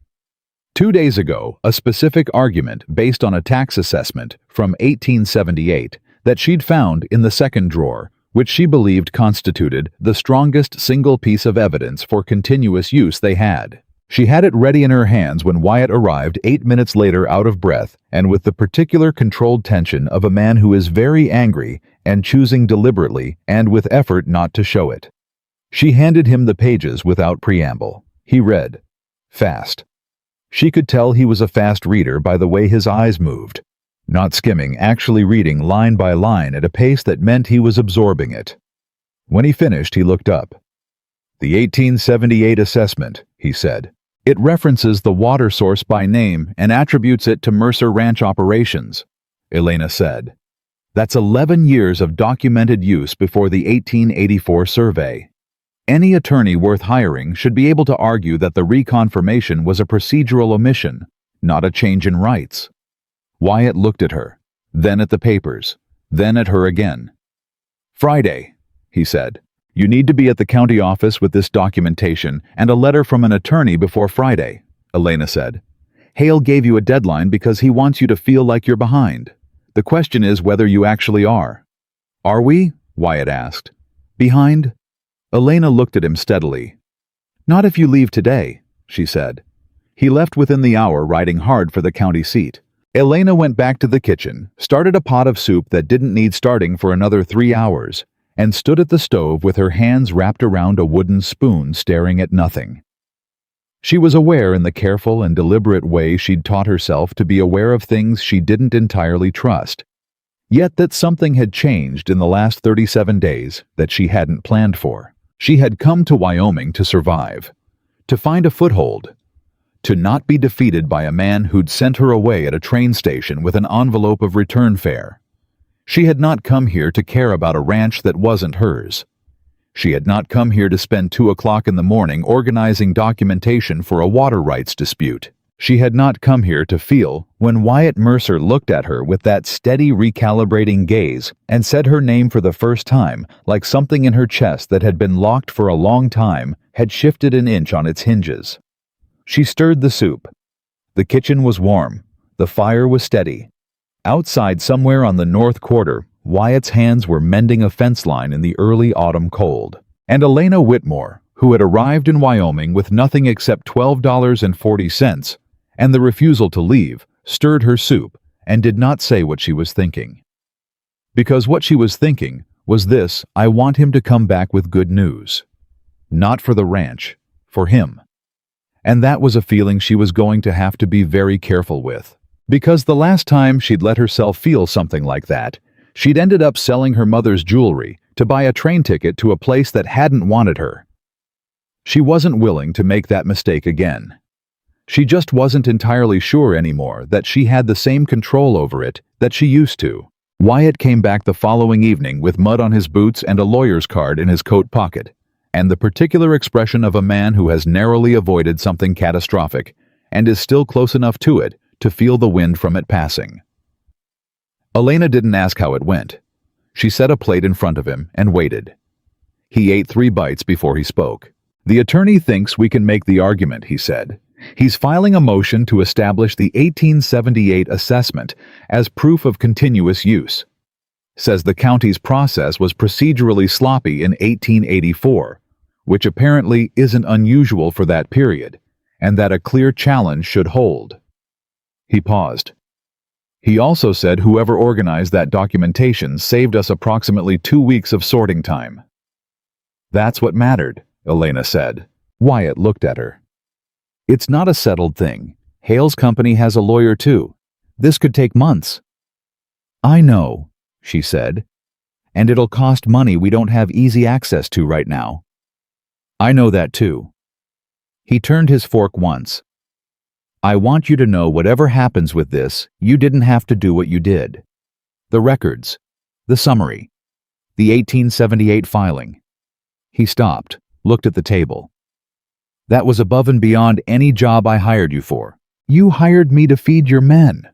2 days ago, a specific argument based on a tax assessment from 1878 that she'd found in the second drawer, which she believed constituted the strongest single piece of evidence for continuous use they had. She had it ready in her hands when Wyatt arrived 8 minutes later, out of breath and with the particular controlled tension of a man who is very angry and choosing deliberately and with effort not to show it. She handed him the pages without preamble. He read. Fast. She could tell he was a fast reader by the way his eyes moved. Not skimming, actually reading line by line at a pace that meant he was absorbing it. When he finished, he looked up. "The 1878 assessment," he said. "It references the water source by name and attributes it to Mercer Ranch operations," Elena said. "That's 11 years of documented use before the 1884 survey. Any attorney worth hiring should be able to argue that the reconfirmation was a procedural omission, not a change in rights." Wyatt looked at her, then at the papers, then at her again. "Friday," he said. "You need to be at the county office with this documentation and a letter from an attorney before Friday," Elena said. "Hale gave you a deadline because he wants you to feel like you're behind. The question is whether you actually are." "Are we?" Wyatt asked. "Behind?" Elena looked at him steadily. "Not if you leave today," she said. He left within the hour, riding hard for the county seat. Elena went back to the kitchen, started a pot of soup that didn't need starting for another 3 hours, and stood at the stove with her hands wrapped around a wooden spoon, staring at nothing. She was aware in the careful and deliberate way she'd taught herself to be aware of things she didn't entirely trust, yet that something had changed in the last 37 days that she hadn't planned for. She had come to Wyoming to survive, to find a foothold, to not be defeated by a man who'd sent her away at a train station with an envelope of return fare. She had not come here to care about a ranch that wasn't hers. She had not come here to spend 2 o'clock in the morning organizing documentation for a water rights dispute. She had not come here to feel when Wyatt Mercer looked at her with that steady, recalibrating gaze and said her name for the first time, like something in her chest that had been locked for a long time had shifted an inch on its hinges. She stirred the soup. The kitchen was warm. The fire was steady. Outside, somewhere on the north quarter, Wyatt's hands were mending a fence line in the early autumn cold. And Elena Whitmore, who had arrived in Wyoming with nothing except $12.40 and the refusal to leave, stirred her soup and did not say what she was thinking. Because what she was thinking was this: I want him to come back with good news. Not for the ranch, for him. And that was a feeling she was going to have to be very careful with. Because the last time she'd let herself feel something like that, she'd ended up selling her mother's jewelry to buy a train ticket to a place that hadn't wanted her. She wasn't willing to make that mistake again. She just wasn't entirely sure anymore that she had the same control over it that she used to. Wyatt came back the following evening with mud on his boots and a lawyer's card in his coat pocket, and the particular expression of a man who has narrowly avoided something catastrophic and is still close enough to it to feel the wind from it passing. Elena didn't ask how it went. She set a plate in front of him and waited. He ate 3 bites before he spoke. "The attorney thinks we can make the argument," he said. "He's filing a motion to establish the 1878 assessment as proof of continuous use. Says the county's process was procedurally sloppy in 1884, which apparently isn't unusual for that period, and that a clear challenge should hold." He paused. "He also said whoever organized that documentation saved us approximately 2 weeks of sorting time." "That's what mattered," Elena said. Wyatt looked at her. "It's not a settled thing. Hale's company has a lawyer too. This could take months." "I know," she said, "and it'll cost money we don't have easy access to right now." "I know that too." He turned his fork once. "I want you to know whatever happens with this, you didn't have to do what you did. The records, the summary, the 1878 filing." He stopped, looked at the table. "That was above and beyond any job I hired you for. You hired me to feed your men,"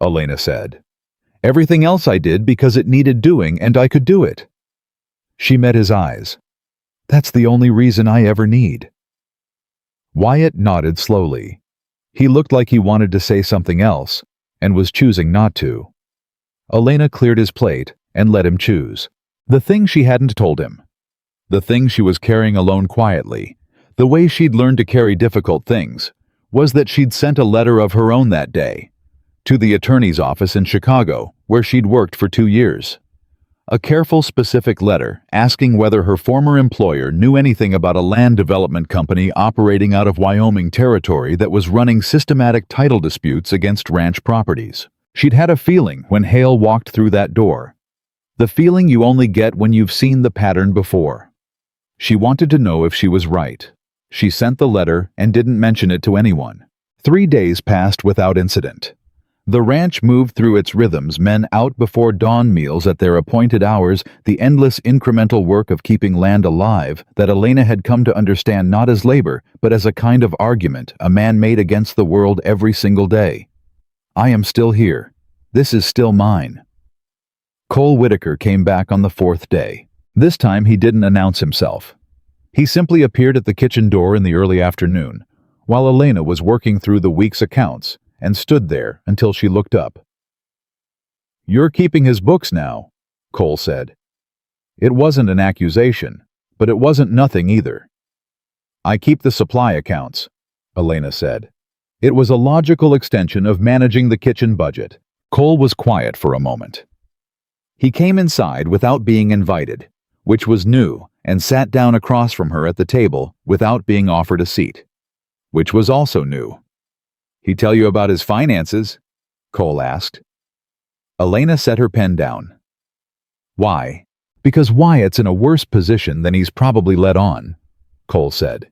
Elena said. "Everything else I did because it needed doing and I could do it." She met his eyes. "That's the only reason I ever need." Wyatt nodded slowly. He looked like he wanted to say something else, and was choosing not to. Elena cleared his plate and let him choose. The thing she hadn't told him. The thing she was carrying alone quietly, the way she'd learned to carry difficult things, was that she'd sent a letter of her own that day, to the attorney's office in Chicago, where she'd worked for 2 years. A careful, specific letter asking whether her former employer knew anything about a land development company operating out of Wyoming territory that was running systematic title disputes against ranch properties. She'd had a feeling when Hale walked through that door. The feeling you only get when you've seen the pattern before. She wanted to know if she was right. She sent the letter and didn't mention it to anyone. 3 days passed without incident. The ranch moved through its rhythms, men out before dawn meals at their appointed hours, the endless incremental work of keeping land alive that Elena had come to understand not as labor, but as a kind of argument a man made against the world every single day. "I am still here. This is still mine." Cole Whitaker came back on the 4th day. This time he didn't announce himself. He simply appeared at the kitchen door in the early afternoon, while Elena was working through the week's accounts, and stood there until she looked up. "You're keeping his books now," Cole said. It wasn't an accusation, but it wasn't nothing either. I keep the supply accounts, Elena said. It was a logical extension of managing the kitchen budget. Cole was quiet for a moment. He came inside without being invited, which was new, and sat down across from her at the table without being offered a seat, which was also new. He tell you about his finances? Cole asked. Elena set her pen down. Why? Because Wyatt's in a worse position than he's probably let on, Cole said.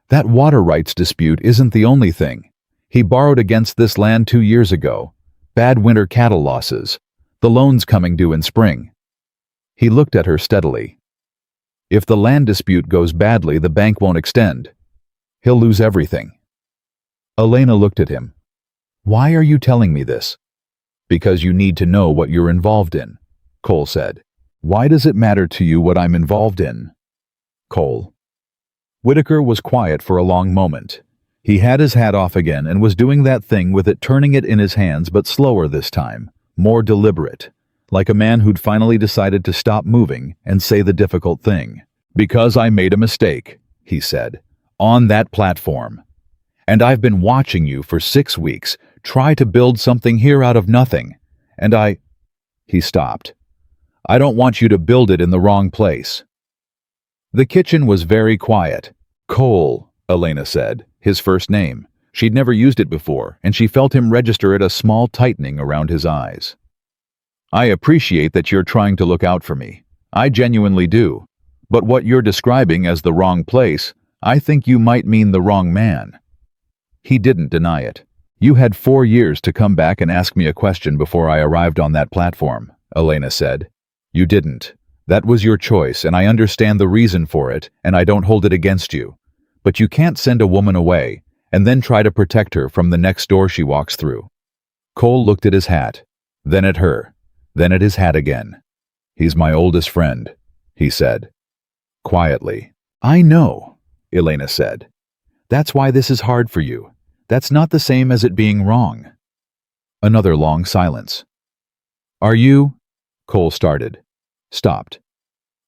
That water rights dispute isn't the only thing. He borrowed against this land 2 years ago. Bad winter cattle losses. The loans coming due in spring. He looked at her steadily. If the land dispute goes badly, the bank won't extend. He'll lose everything. Elena looked at him. Why are you telling me this? Because you need to know what you're involved in, Cole said. Why does it matter to you what I'm involved in? Cole. Whitaker was quiet for a long moment. He had his hat off again and was doing that thing with it, turning it in his hands, but slower this time, more deliberate, like a man who'd finally decided to stop moving and say the difficult thing. Because I made a mistake, he said, on that platform. And I've been watching you for 6 weeks try to build something here out of nothing, and He stopped. I don't want you to build it in the wrong place. The kitchen was very quiet. Cole, Elena said, his first name. She'd never used it before, and she felt him register it, a small tightening around his eyes. I appreciate that you're trying to look out for me. I genuinely do. But what you're describing as the wrong place, I think you might mean the wrong man. He didn't deny it. You had 4 years to come back and ask me a question before I arrived on that platform, Elena said. You didn't. That was your choice, and I understand the reason for it, and I don't hold it against you. But you can't send a woman away and then try to protect her from the next door she walks through. Cole looked at his hat, then at her, then at his hat again. He's my oldest friend, he said. Quietly. I know, Elena said. That's why this is hard for you. That's not the same as it being wrong. Another long silence. Are you? Cole started. Stopped.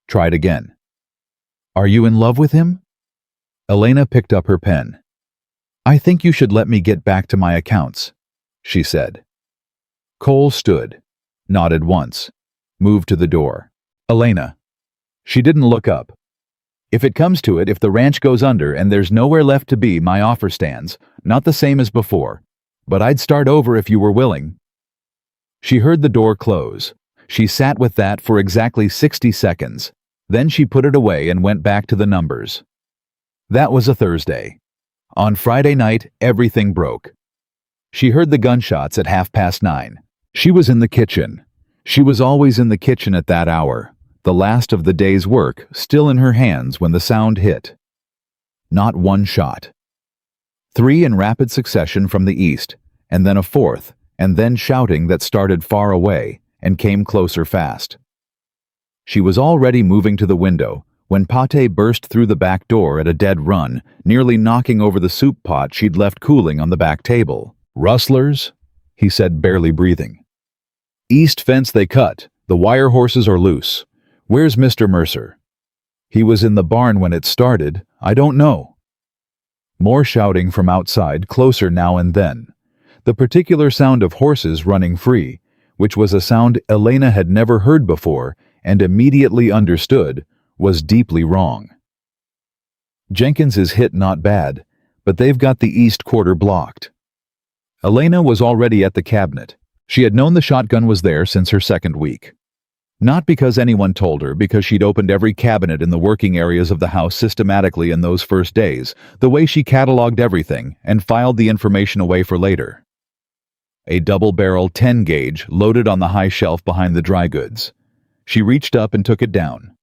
Tried again. Are you in love with him? Elena picked up her pen. I think you should let me get back to my accounts, she said. Cole stood, nodded once, moved to the door. Elena. She didn't look up. If it comes to it, if the ranch goes under and there's nowhere left to be, my offer stands, not the same as before, but I'd start over if you were willing. She heard the door close. She sat with that for exactly 60 seconds. Then she put it away and went back to the numbers. That was a Thursday. On Friday night, everything broke. She heard the gunshots at 9:30. She was in the kitchen. She was always in the kitchen at that hour, the last of the day's work still in her hands when the sound hit. Not one shot. 3 in rapid succession from the east, and then a 4th, and then shouting that started far away and came closer fast. She was already moving to the window when Pate burst through the back door at a dead run, nearly knocking over the soup pot she'd left cooling on the back table. Rustlers? He said, barely breathing. East fence they cut. The wire horses are loose. Where's Mr. Mercer? He was in the barn when it started. I don't know. More shouting from outside, closer now and then. The particular sound of horses running free, which was a sound Elena had never heard before and immediately understood, was deeply wrong. Jenkins is hit not bad, but they've got the east quarter blocked. Elena was already at the cabinet. She had known the shotgun was there since her 2nd week. Not because anyone told her, because she'd opened every cabinet in the working areas of the house systematically in those first days, the way she cataloged everything and filed the information away for later. A double-barrel 10-gauge loaded on the high shelf behind the dry goods. She reached up and took it down.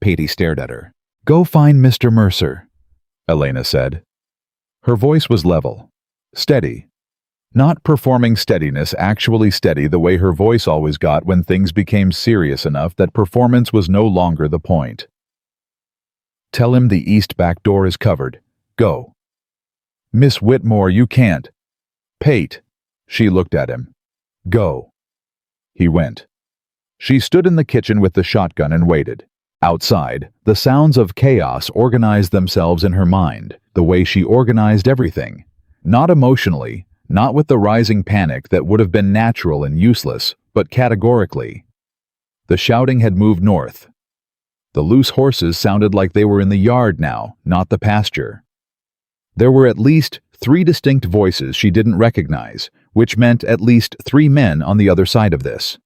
Patty stared at her. Go find Mr. Mercer, Elena said. Her voice was level, steady. Not performing steadiness, actually steady the way her voice always got when things became serious enough that performance was no longer the point. Tell him the east back door is covered. Go. Miss Whitmore, you can't. Pate. She looked at him. Go. He went. She stood in the kitchen with the shotgun and waited. Outside, the sounds of chaos organized themselves in her mind, the way she organized everything. Not emotionally, not with the rising panic that would have been natural and useless, but categorically. The shouting had moved north. The loose horses sounded like they were in the yard now, not the pasture. There were at least 3 distinct voices she didn't recognize, which meant at least 3 men on the other side of this.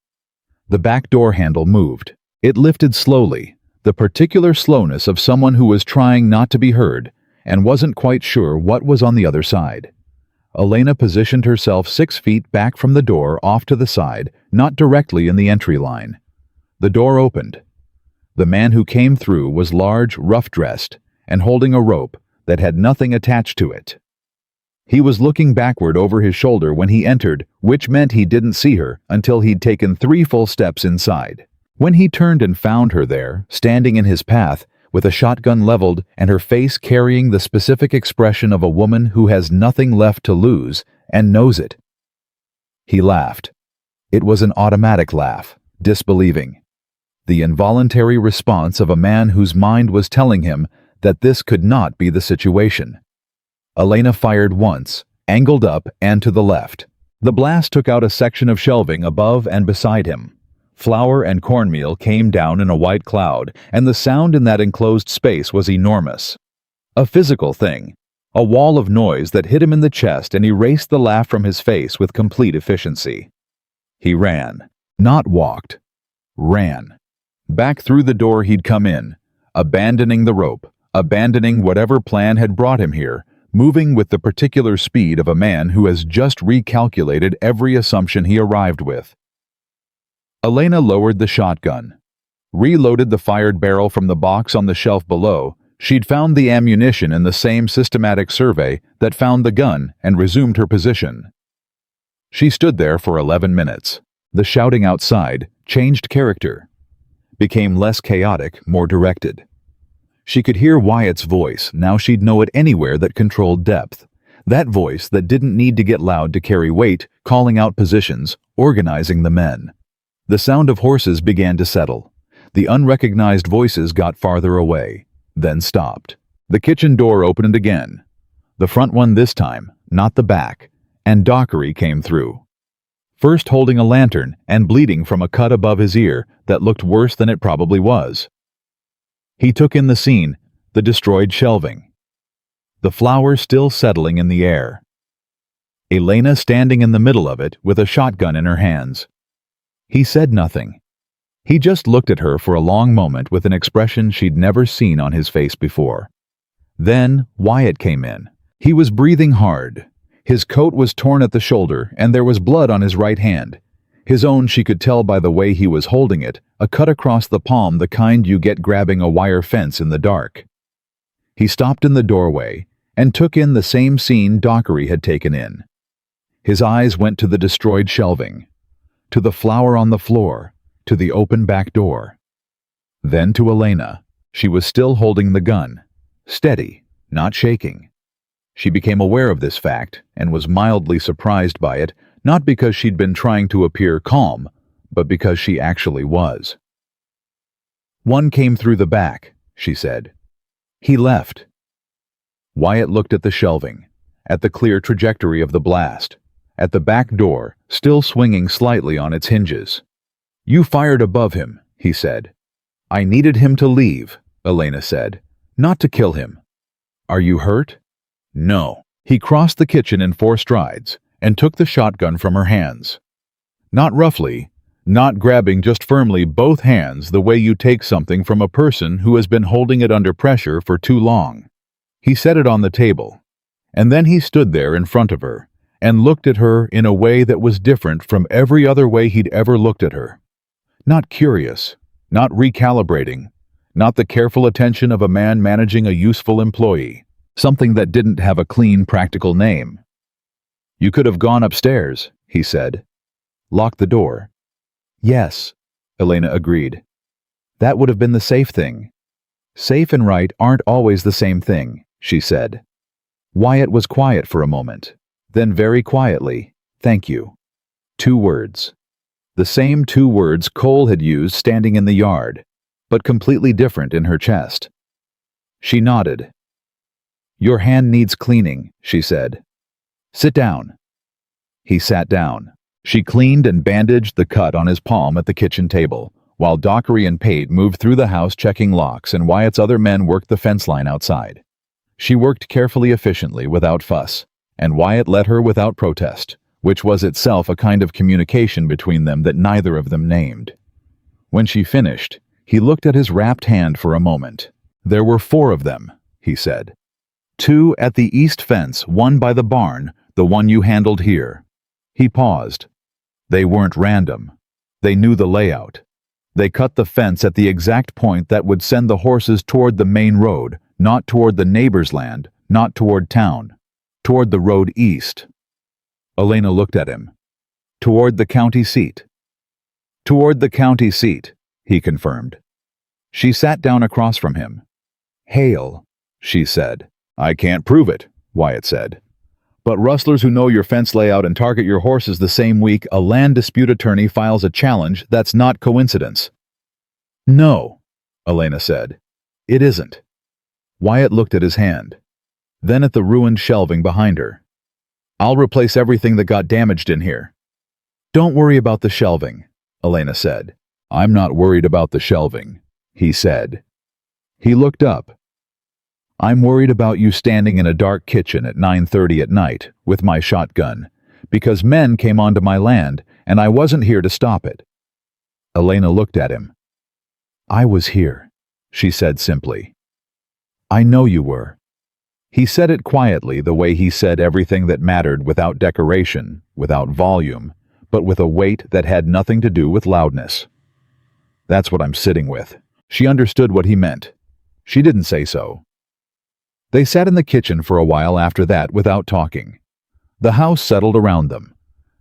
The back door handle moved. It lifted slowly, the particular slowness of someone who was trying not to be heard and wasn't quite sure what was on the other side. Elena positioned herself 6 feet back from the door off to the side, not directly in the entry line. The door opened. The man who came through was large, rough-dressed, and holding a rope that had nothing attached to it. He was looking backward over his shoulder when he entered, which meant he didn't see her until he'd taken 3 full steps inside. When he turned and found her there, standing in his path, with a shotgun leveled and her face carrying the specific expression of a woman who has nothing left to lose and knows it. He laughed. It was an automatic laugh, disbelieving. The involuntary response of a man whose mind was telling him that this could not be the situation. Elena fired once, angled up and to the left. The blast took out a section of shelving above and beside him. Flour and cornmeal came down in a white cloud, and the sound in that enclosed space was enormous. A physical thing, a wall of noise that hit him in the chest and erased the laugh from his face with complete efficiency. He ran, not walked, ran. Back through the door he'd come in, abandoning the rope, abandoning whatever plan had brought him here, moving with the particular speed of a man who has just recalculated every assumption he arrived with. Elena lowered the shotgun, reloaded the fired barrel from the box on the shelf below. She'd found the ammunition in the same systematic survey that found the gun and resumed her position. She stood there for 11 minutes. The shouting outside changed character, became less chaotic, more directed. She could hear Wyatt's voice, now she'd know it anywhere that controlled depth. That voice that didn't need to get loud to carry weight, calling out positions, organizing the men. The sound of horses began to settle. The unrecognized voices got farther away, then stopped. The kitchen door opened again. The front one this time, not the back, and Dockery came through. First holding a lantern and bleeding from a cut above his ear that looked worse than it probably was. He took in the scene, the destroyed shelving. The flour still settling in the air. Elena standing in the middle of it with a shotgun in her hands. He said nothing. He just looked at her for a long moment with an expression she'd never seen on his face before. Then Wyatt came in. He was breathing hard. His coat was torn at the shoulder and there was blood on his right hand. His own she could tell by the way he was holding it, a cut across the palm, the kind you get grabbing a wire fence in the dark. He stopped in the doorway and took in the same scene Dockery had taken in. His eyes went to the destroyed shelving, to the flour on the floor, to the open back door. Then to Elena. She was still holding the gun, steady, not shaking. She became aware of this fact and was mildly surprised by it, not because she'd been trying to appear calm, but because she actually was. "One came through the back," she said. "He left." Wyatt looked at the shelving, at the clear trajectory of the blast, at the back door, still swinging slightly on its hinges. "You fired above him," he said. "I needed him to leave," Elena said, "not to kill him." "Are you hurt?" "No." He crossed the kitchen in 4 strides and took the shotgun from her hands. Not roughly, not grabbing just firmly both hands the way you take something from a person who has been holding it under pressure for too long. He set it on the table, and then he stood there in front of her and looked at her in a way that was different from every other way he'd ever looked at her. Not curious, not recalibrating, not the careful attention of a man managing a useful employee, something that didn't have a clean, practical name. "You could have gone upstairs," he said. "Lock the door." "Yes," Elena agreed. "That would have been the safe thing." "Safe and right aren't always the same thing," she said. Wyatt was quiet for a moment. Then very quietly, "Thank you." 2 words. The same two words Cole had used standing in the yard, but completely different in her chest. She nodded. "Your hand needs cleaning," she said. "Sit down." He sat down. She cleaned and bandaged the cut on his palm at the kitchen table, while Dockery and Pate moved through the house checking locks and Wyatt's other men worked the fence line outside. She worked carefully, efficiently, without fuss, and Wyatt let her without protest, which was itself a kind of communication between them that neither of them named. When she finished, he looked at his wrapped hand for a moment. "There were 4 of them," he said. "2 at the east fence, 1 by the barn, the one you handled here." He paused. "They weren't random. They knew the layout. They cut the fence at the exact point that would send the horses toward the main road, not toward the neighbor's land, not toward town, toward the road east." Elena looked at him. "Toward the county seat." "Toward the county seat," he confirmed. She sat down across from him. "Hale," she said. "I can't prove it," Wyatt said. "But rustlers who know your fence layout and target your horses the same week a land dispute attorney files a challenge, that's not coincidence." "No," Elena said. "It isn't." Wyatt looked at his hand, then at the ruined shelving behind her. "I'll replace everything that got damaged in here." "Don't worry about the shelving," Elena said. "I'm not worried about the shelving," he said. He looked up. "I'm worried about you standing in a dark kitchen at 9:30 at night with my shotgun, because men came onto my land and I wasn't here to stop it." Elena looked at him. "I was here," she said simply. "I know you were." He said it quietly, the way he said everything that mattered, without decoration, without volume, but with a weight that had nothing to do with loudness. "That's what I'm sitting with." She understood what he meant. She didn't say so. They sat in the kitchen for a while after that without talking. The house settled around them.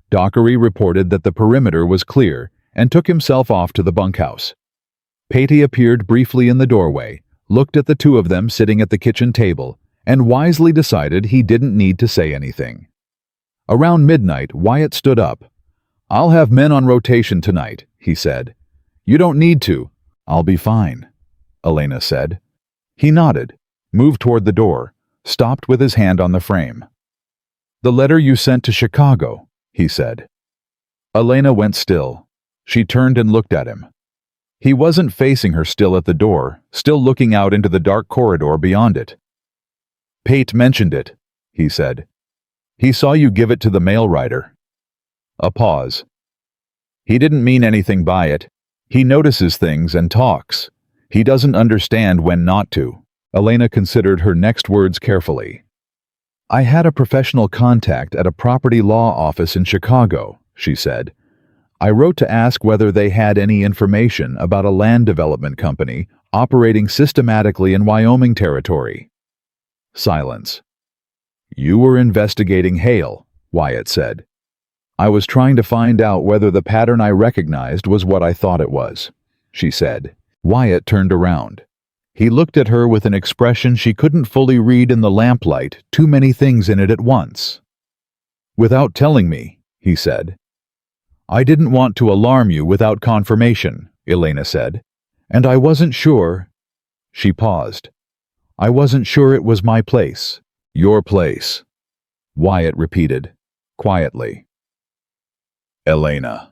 Dockery reported that the perimeter was clear and took himself off to the bunkhouse. Patey appeared briefly in the doorway, looked at the 2 of them sitting at the kitchen table, and wisely decided he didn't need to say anything. Around midnight, Wyatt stood up. "I'll have men on rotation tonight," he said. "You don't need to." "I'll be fine," Elena said. He nodded, moved toward the door, stopped with his hand on the frame. "The letter you sent to Chicago," he said. Elena went still. She turned and looked at him. He wasn't facing her, still at the door, still looking out into the dark corridor beyond it. "Pate mentioned it," he said. "He saw you give it to the mail rider." A pause. "He didn't mean anything by it. He notices things and talks. He doesn't understand when not to." Elena considered her next words carefully. "I had a professional contact at a property law office in Chicago," she said. "I wrote to ask whether they had any information about a land development company operating systematically in Wyoming territory." Silence. "You were investigating Hale," Wyatt said. "I was trying to find out whether the pattern I recognized was what I thought it was," she said. Wyatt turned around. He looked at her with an expression she couldn't fully read in the lamplight, too many things in it at once. "Without telling me," he said. "I didn't want to alarm you without confirmation," Elena said. "And I wasn't sure." She paused. "I wasn't sure it was my place." "Your place," Wyatt repeated, quietly. "Elena."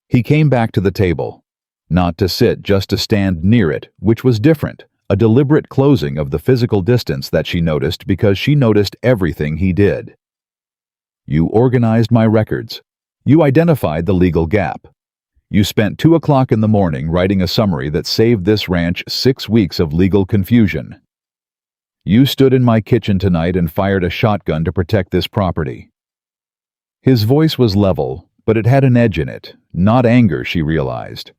He came back to the table. Not to sit, just to stand near it, which was different, a deliberate closing of the physical distance that she noticed because she noticed everything he did. "You organized my records. You identified the legal gap. You spent 2 o'clock in the morning writing a summary that saved this ranch 6 weeks of legal confusion. You stood in my kitchen tonight and fired a shotgun to protect this property." His voice was level, but it had an edge in it, not anger, she realized.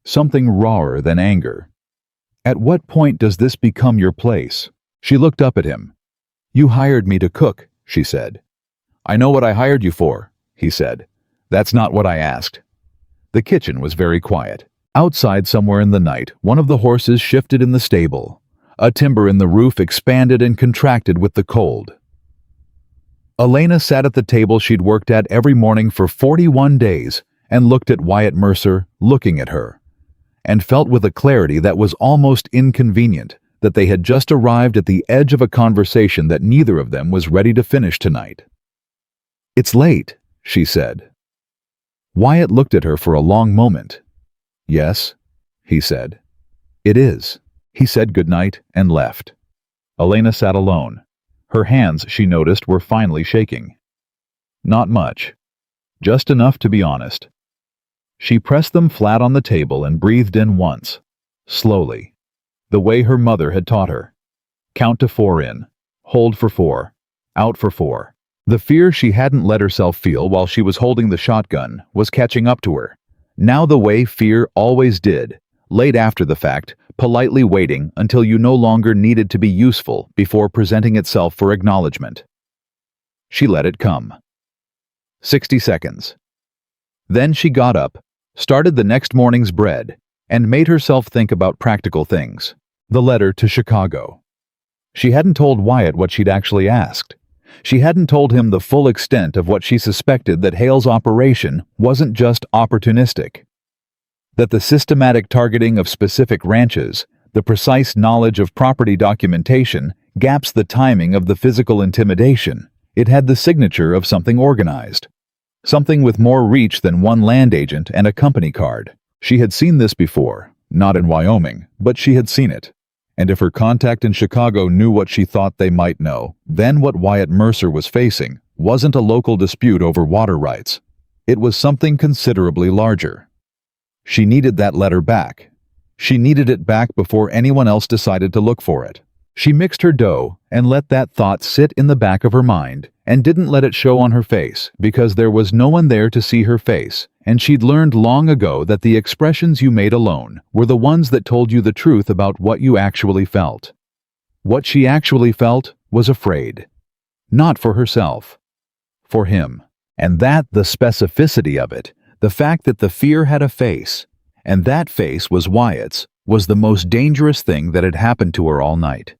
Something rawer than anger. "At what point does this become your place?" She looked up at him. "You hired me to cook," she said. "I know what I hired you for," he said. "That's not what I asked." The kitchen was very quiet. Outside, somewhere in the night, one of the horses shifted in the stable. A timber in the roof expanded and contracted with the cold. Elena sat at the table she'd worked at every morning for 41 days and looked at Wyatt Mercer looking at her, and felt with a clarity that was almost inconvenient that they had just arrived at the edge of a conversation that neither of them was ready to finish tonight. "It's late," she said. Wyatt looked at her for a long moment. "Yes," he said. "It is." He said goodnight and left. Elena sat alone. Her hands, she noticed, were finally shaking. Not much. Just enough to be honest. She pressed them flat on the table and breathed in once, slowly, the way her mother had taught her. Count to 4 in, hold for 4, out for 4. The fear she hadn't let herself feel while she was holding the shotgun was catching up to her. Now the way fear always did, late after the fact, politely waiting until you no longer needed to be useful before presenting itself for acknowledgement. She let it come. 60 seconds. Then she got up, started the next morning's bread, and made herself think about practical things. The letter to Chicago. She hadn't told Wyatt what she'd actually asked. She hadn't told him the full extent of what she suspected that Hale's operation wasn't just opportunistic. That the systematic targeting of specific ranches, the precise knowledge of property documentation, gaps the timing of the physical intimidation. It had the signature of something organized. Something with more reach than one land agent and a company card. She had seen this before, not in Wyoming, but she had seen it. And if her contact in Chicago knew what she thought they might know, then what Wyatt Mercer was facing wasn't a local dispute over water rights. It was something considerably larger. She needed that letter back. She needed it back before anyone else decided to look for it. She mixed her dough and let that thought sit in the back of her mind and didn't let it show on her face because there was no one there to see her face, and she'd learned long ago that the expressions you made alone were the ones that told you the truth about what you actually felt. What she actually felt was afraid. Not for herself. For him. And that the specificity of it, the fact that the fear had a face, and that face was Wyatt's, was the most dangerous thing that had happened to her all night.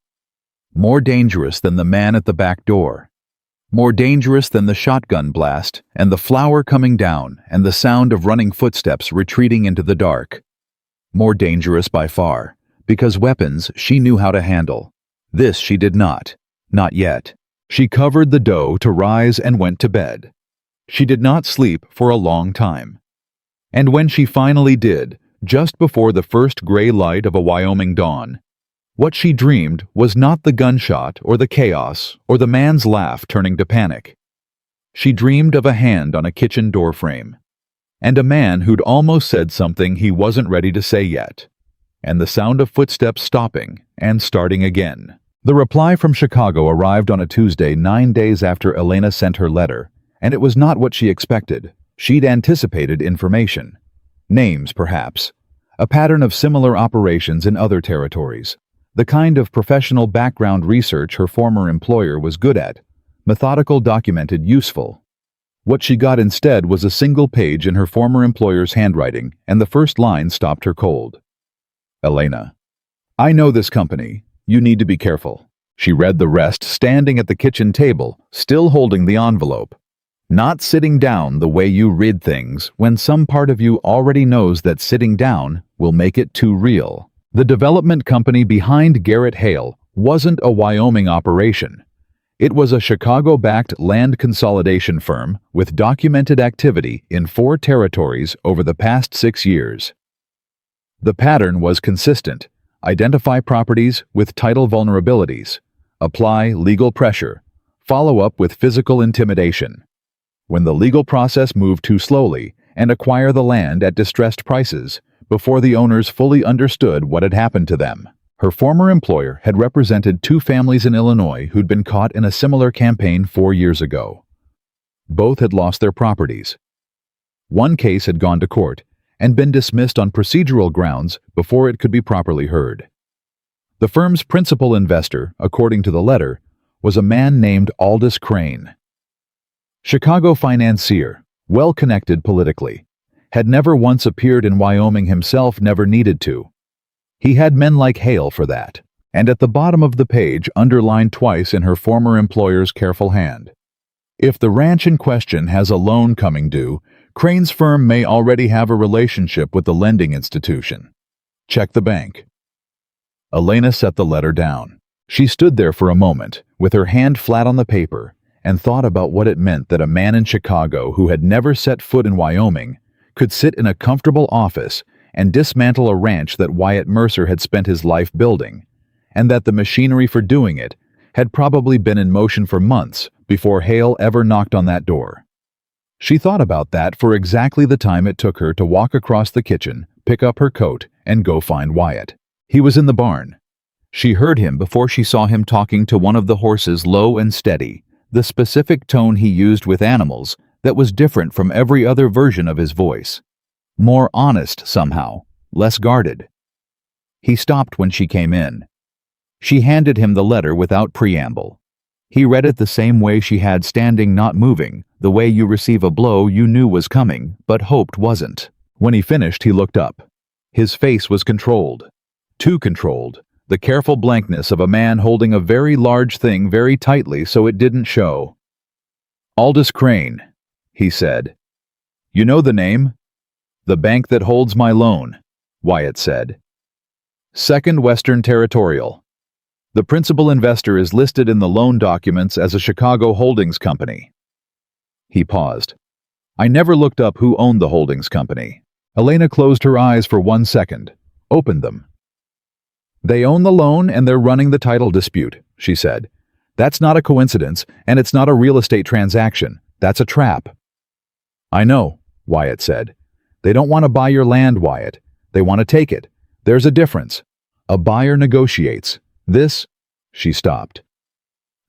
More dangerous than the man at the back door. More dangerous than the shotgun blast and the flour coming down and the sound of running footsteps retreating into the dark. More dangerous by far, because weapons she knew how to handle. This she did not. Not yet. She covered the dough to rise and went to bed. She did not sleep for a long time. And when she finally did, just before the first gray light of a Wyoming dawn, what she dreamed was not the gunshot or the chaos or the man's laugh turning to panic. She dreamed of a hand on a kitchen doorframe, and a man who'd almost said something he wasn't ready to say yet, and the sound of footsteps stopping and starting again. The reply from Chicago arrived on a Tuesday 9 days after Elena sent her letter, and it was not what she expected. She'd anticipated information. Names, perhaps. A pattern of similar operations in other territories. The kind of professional background research her former employer was good at. Methodical, documented, useful. What she got instead was a single page in her former employer's handwriting, and the first line stopped her cold. Elena. I know this company. You need to be careful. She read the rest standing at the kitchen table, still holding the envelope. Not sitting down the way you read things when some part of you already knows that sitting down will make it too real. The development company behind Garrett Hale wasn't a Wyoming operation. It was a Chicago-backed land consolidation firm with documented activity in 4 territories over the past 6 years. The pattern was consistent. Identify properties with title vulnerabilities. Apply legal pressure. Follow up with physical intimidation. When the legal process moved too slowly, and acquire the land at distressed prices before the owners fully understood what had happened to them. Her former employer had represented 2 families in Illinois who'd been caught in a similar campaign 4 years ago. Both had lost their properties. One case had gone to court and been dismissed on procedural grounds before it could be properly heard. The firm's principal investor, according to the letter, was a man named Aldous Crane. Chicago financier, well-connected politically, had never once appeared in Wyoming himself, never needed to. He had men like Hale for that, and at the bottom of the page underlined twice in her former employer's careful hand. If the ranch in question has a loan coming due, Crane's firm may already have a relationship with the lending institution. Check the bank. Elena set the letter down. She stood there for a moment, with her hand flat on the paper, and thought about what it meant that a man in Chicago who had never set foot in Wyoming could sit in a comfortable office and dismantle a ranch that Wyatt Mercer had spent his life building, and that the machinery for doing it had probably been in motion for months before Hale ever knocked on that door. She thought about that for exactly the time it took her to walk across the kitchen, pick up her coat, and go find Wyatt. He was in the barn. She heard him before she saw him talking to one of the horses low and steady, the specific tone he used with animals that was different from every other version of his voice. More honest somehow, less guarded. He stopped when she came in. She handed him the letter without preamble. He read it the same way she had, standing not moving, the way you receive a blow you knew was coming, but hoped wasn't. When he finished, he looked up. His face was controlled. Too controlled, the careful blankness of a man holding a very large thing very tightly so it didn't show. "Aldous Crane," he said. "You know the name?" "The bank that holds my loan," Wyatt said. "Second Western Territorial. The principal investor is listed in the loan documents as a Chicago holdings company." He paused. "I never looked up who owned the holdings company." Elena closed her eyes for 1 second, opened them. "They own the loan and they're running the title dispute," she said. "That's not a coincidence, and it's not a real estate transaction. That's a trap." "I know," Wyatt said. "They don't want to buy your land, Wyatt. They want to take it. There's a difference. A buyer negotiates. This..." She stopped.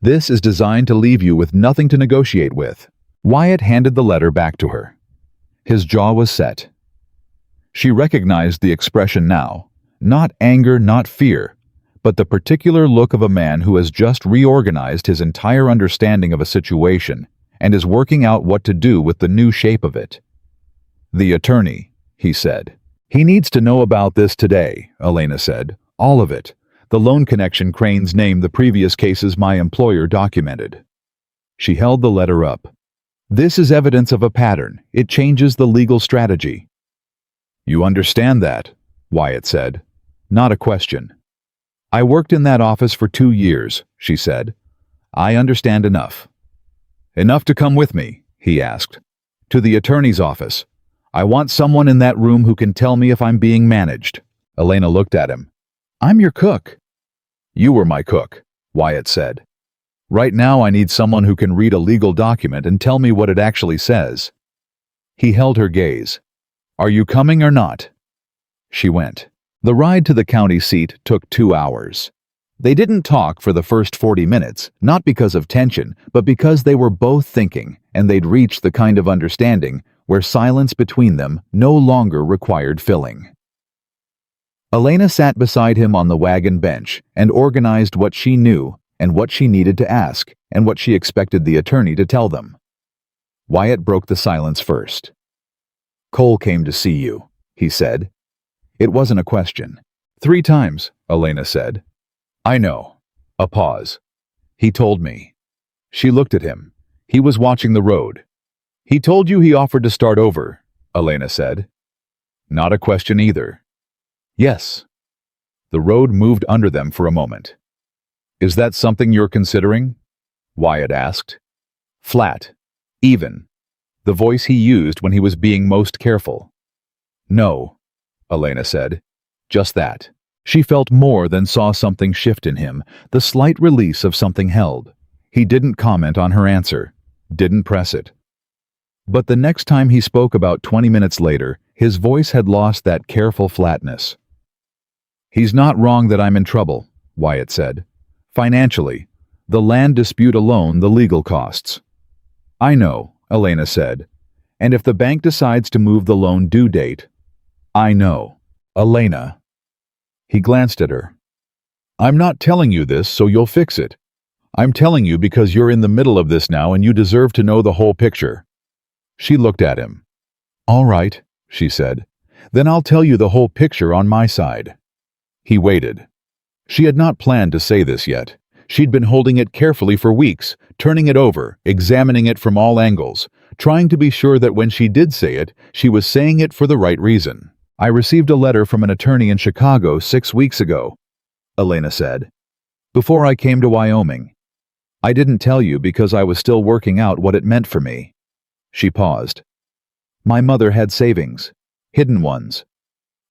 "This is designed to leave you with nothing to negotiate with." Wyatt handed the letter back to her. His jaw was set. She recognized the expression now. Not anger, not fear, but the particular look of a man who has just reorganized his entire understanding of a situation and is working out what to do with the new shape of it. "The attorney," he said. "He needs to know about this today," Elena said. "All of it. The loan connection, Crane's name, the previous cases my employer documented." She held the letter up. "This is evidence of a pattern. It changes the legal strategy." "You understand that," Wyatt said. Not a question. "I worked in that office for 2 years, she said. "I understand enough." "Enough to come with me?" he asked. "To the attorney's office. I want someone in that room who can tell me if I'm being managed." Elena looked at him. "I'm your cook." "You were my cook," Wyatt said. "Right now I need someone who can read a legal document and tell me what it actually says." He held her gaze. "Are you coming or not?" She went. The ride to the county seat took 2 hours. They didn't talk for the first 40 minutes, not because of tension, but because they were both thinking, and they'd reached the kind of understanding where silence between them no longer required filling. Elena sat beside him on the wagon bench and organized what she knew and what she needed to ask and what she expected the attorney to tell them. Wyatt broke the silence first. "Cole came to see you," he said. It wasn't a question. 3 times, Elena said. "I know." A pause. "He told me." She looked at him. He was watching the road. "He told you he offered to start over," Elena said. Not a question either. "Yes." The road moved under them for a moment. "Is that something you're considering?" Wyatt asked. Flat. Even. The voice he used when he was being most careful. "No," Elena said. "Just that." She felt more than saw something shift in him, the slight release of something held. He didn't comment on her answer, didn't press it. But the next time he spoke about 20 minutes later, his voice had lost that careful flatness. "He's not wrong that I'm in trouble," Wyatt said. "Financially. The land dispute alone, the legal costs." "I know," Elena said. "And if the bank decides to move the loan due date..." "I know." "Elena." He glanced at her. "I'm not telling you this so you'll fix it. I'm telling you because you're in the middle of this now and you deserve to know the whole picture." She looked at him. "All right," she said. "Then I'll tell you the whole picture on my side." He waited. She had not planned to say this yet. She'd been holding it carefully for weeks, turning it over, examining it from all angles, trying to be sure that when she did say it, she was saying it for the right reason. "I received a letter from an attorney in Chicago 6 weeks ago," Elena said, "before I came to Wyoming. I didn't tell you because I was still working out what it meant for me." She paused. "My mother had savings, hidden ones.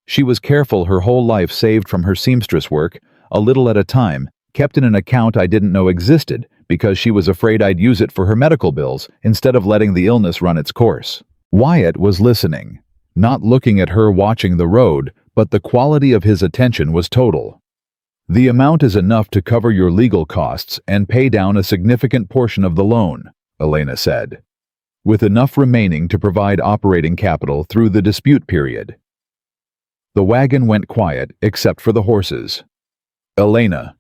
She was careful her whole life, saved from her seamstress work, a little at a time, kept in an account I didn't know existed because she was afraid I'd use it for her medical bills instead of letting the illness run its course." Wyatt was listening, not looking at her watching the road, but the quality of his attention was total. "The amount is enough to cover your legal costs and pay down a significant portion of the loan," Elena said, "with enough remaining to provide operating capital through the dispute period." The wagon went quiet except for the horses. "Elena,"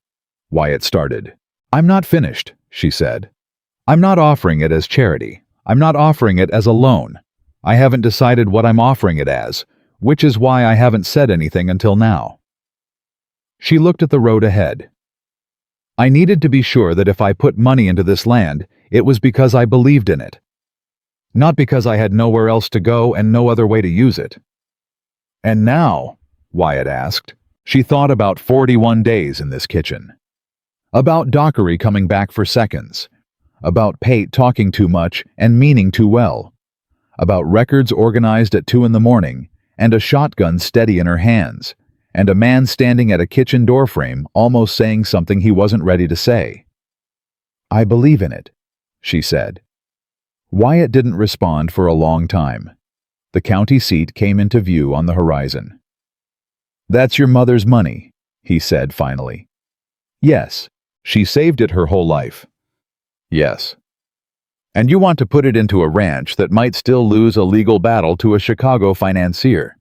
Wyatt started. "I'm not finished," she said. "I'm not offering it as charity. I'm not offering it as a loan. I haven't decided what I'm offering it as, which is why I haven't said anything until now." She looked at the road ahead. "I needed to be sure that if I put money into this land, it was because I believed in it. Not because I had nowhere else to go and no other way to use it." "And now?" Wyatt asked. She thought about 41 days in this kitchen. About Dockery coming back for seconds. About Pate talking too much and meaning too well. About records organized at 2 in the morning, and a shotgun steady in her hands, and a man standing at a kitchen doorframe almost saying something he wasn't ready to say. "I believe in it," she said. Wyatt didn't respond for a long time. The county seat came into view on the horizon. "That's your mother's money," he said finally. "Yes. She saved it her whole life." "Yes. And you want to put it into a ranch that might still lose a legal battle to a Chicago financier."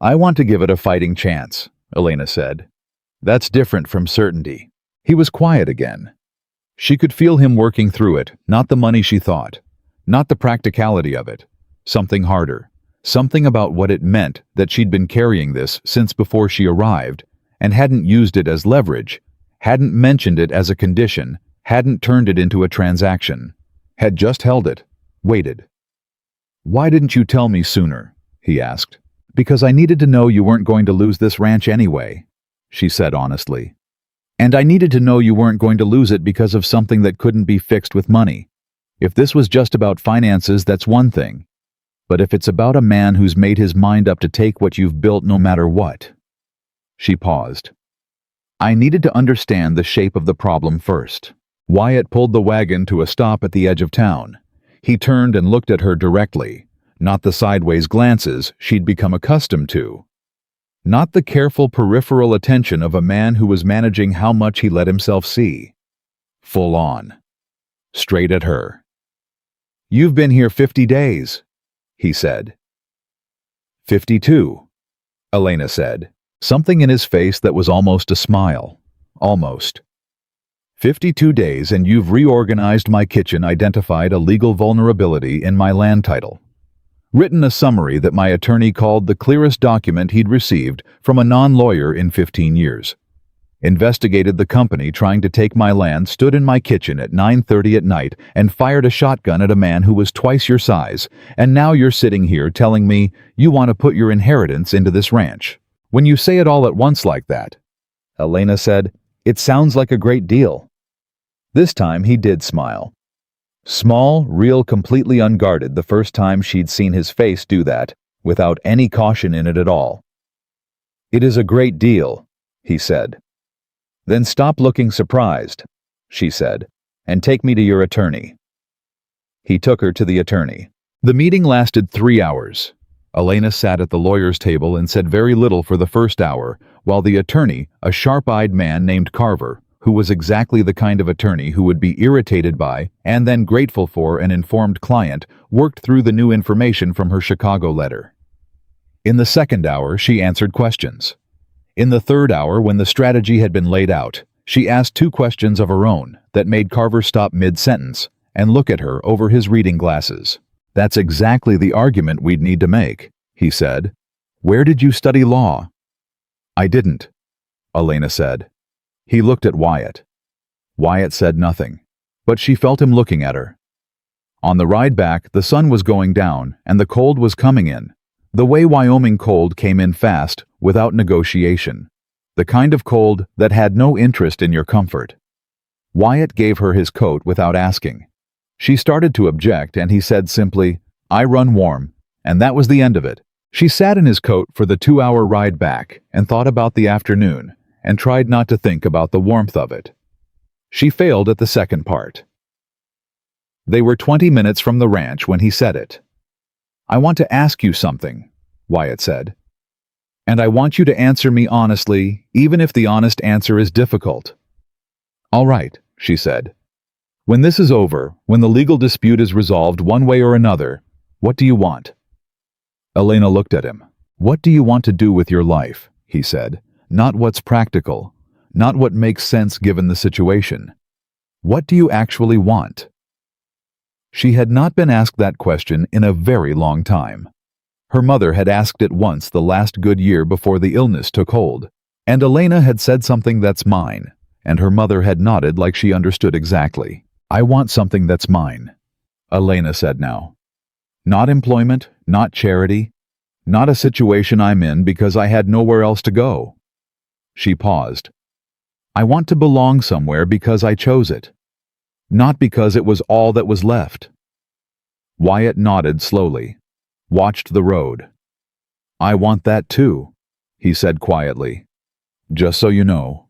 "I want to give it a fighting chance," Elena said. "That's different from certainty." He was quiet again. She could feel him working through it, not the money she thought, not the practicality of it, something harder, something about what it meant that she'd been carrying this since before she arrived, and hadn't used it as leverage, hadn't mentioned it as a condition, hadn't turned it into a transaction, had just held it, waited. "Why didn't you tell me sooner?" he asked. "Because I needed to know you weren't going to lose this ranch anyway," she said honestly. "And I needed to know you weren't going to lose it because of something that couldn't be fixed with money. If this was just about finances, that's one thing. But if it's about a man who's made his mind up to take what you've built no matter what." She paused. "I needed to understand the shape of the problem first." Wyatt pulled the wagon to a stop at the edge of town. He turned and looked at her directly, not the sideways glances she'd become accustomed to. Not the careful peripheral attention of a man who was managing how much he let himself see. Full on. Straight at her. "You've been here 50 days, he said. 52, Elena said, something in his face that was almost a smile. Almost. 52 days and you've reorganized my kitchen, identified a legal vulnerability in my land title. Written a summary that my attorney called the clearest document he'd received from a non-lawyer in 15 years. Investigated the company trying to take my land, stood in my kitchen at 9:30 at night and fired a shotgun at a man who was twice your size, and now you're sitting here telling me you want to put your inheritance into this ranch. When you say it all at once like that," Elena said, "it sounds like a great deal." This time he did smile. Small, real, completely unguarded the first time she'd seen his face do that, without any caution in it at all. "It is a great deal," he said. "Then stop looking surprised," she said, "and take me to your attorney." He took her to the attorney. The meeting lasted 3 hours. Elena sat at the lawyer's table and said very little for the first hour, while the attorney, a sharp-eyed man named Carver, who was exactly the kind of attorney who would be irritated by and then grateful for an informed client, worked through the new information from her Chicago letter. In the second hour, she answered questions. In the third hour, when the strategy had been laid out, she asked 2 questions of her own that made Carver stop mid-sentence and look at her over his reading glasses. "That's exactly the argument we'd need to make," he said. "Where did you study law?" "I didn't," Elena said. He looked at Wyatt. Wyatt said nothing. but she felt him looking at her. On the ride back, the sun was going down and the cold was coming in. The way Wyoming cold came in fast, without negotiation. The kind of cold that had no interest in your comfort. Wyatt gave her his coat without asking. She started to object and he said simply, "I run warm," and that was the end of it. She sat in his coat for the 2-hour ride back and thought about the afternoon and tried not to think about the warmth of it. She failed at the second part. They were 20 minutes from the ranch when he said it. "I want to ask you something," Wyatt said. "And I want you to answer me honestly, even if the honest answer is difficult." "All right," she said. "When this is over, when the legal dispute is resolved one way or another, what do you want?" Elena looked at him. "What do you want to do with your life?" he said. "Not what's practical, not what makes sense given the situation. What do you actually want?" She had not been asked that question in a very long time. Her mother had asked it once the last good year before the illness took hold, and Elena had said something that's mine, and her mother had nodded like she understood exactly. "I want something that's mine," Elena said now. "Not employment, not charity, not a situation I'm in because I had nowhere else to go." She paused. "I want to belong somewhere because I chose it, not because it was all that was left." Wyatt nodded slowly, watched the road. "I want that too," he said quietly. "Just so you know."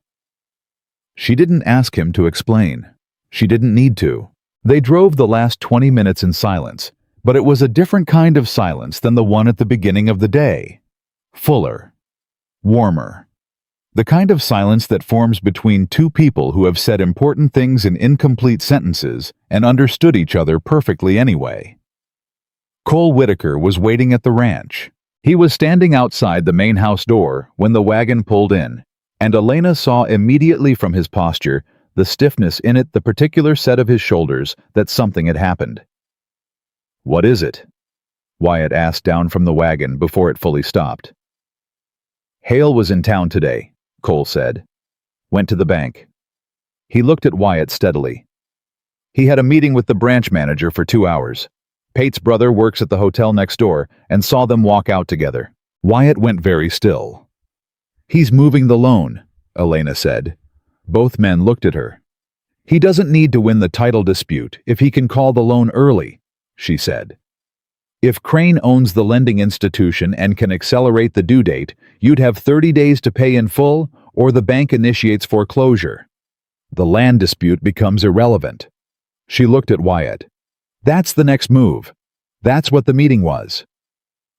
She didn't ask him to explain. She didn't need to. They drove the last 20 minutes in silence, but it was a different kind of silence than the one at the beginning of the day. Fuller. Warmer. The kind of silence that forms between two people who have said important things in incomplete sentences and understood each other perfectly anyway. Cole Whitaker was waiting at the ranch. He was standing outside the main house door when the wagon pulled in, and Elena saw immediately from his posture, the stiffness in it, the particular set of his shoulders, that something had happened. "What is it?" Wyatt asked down from the wagon before it fully stopped. "Hale was in town today," Cole said. "Went to the bank." He looked at Wyatt steadily. "He had a meeting with the branch manager for 2 hours. Pate's brother works at the hotel next door and saw them walk out together." Wyatt went very still. "He's moving the loan," Elena said. Both men looked at her. "He doesn't need to win the title dispute if he can call the loan early," she said. "If Crane owns the lending institution and can accelerate the due date, you'd have 30 days to pay in full, or the bank initiates foreclosure. The land dispute becomes irrelevant." She looked at Wyatt. "That's the next move. That's what the meeting was."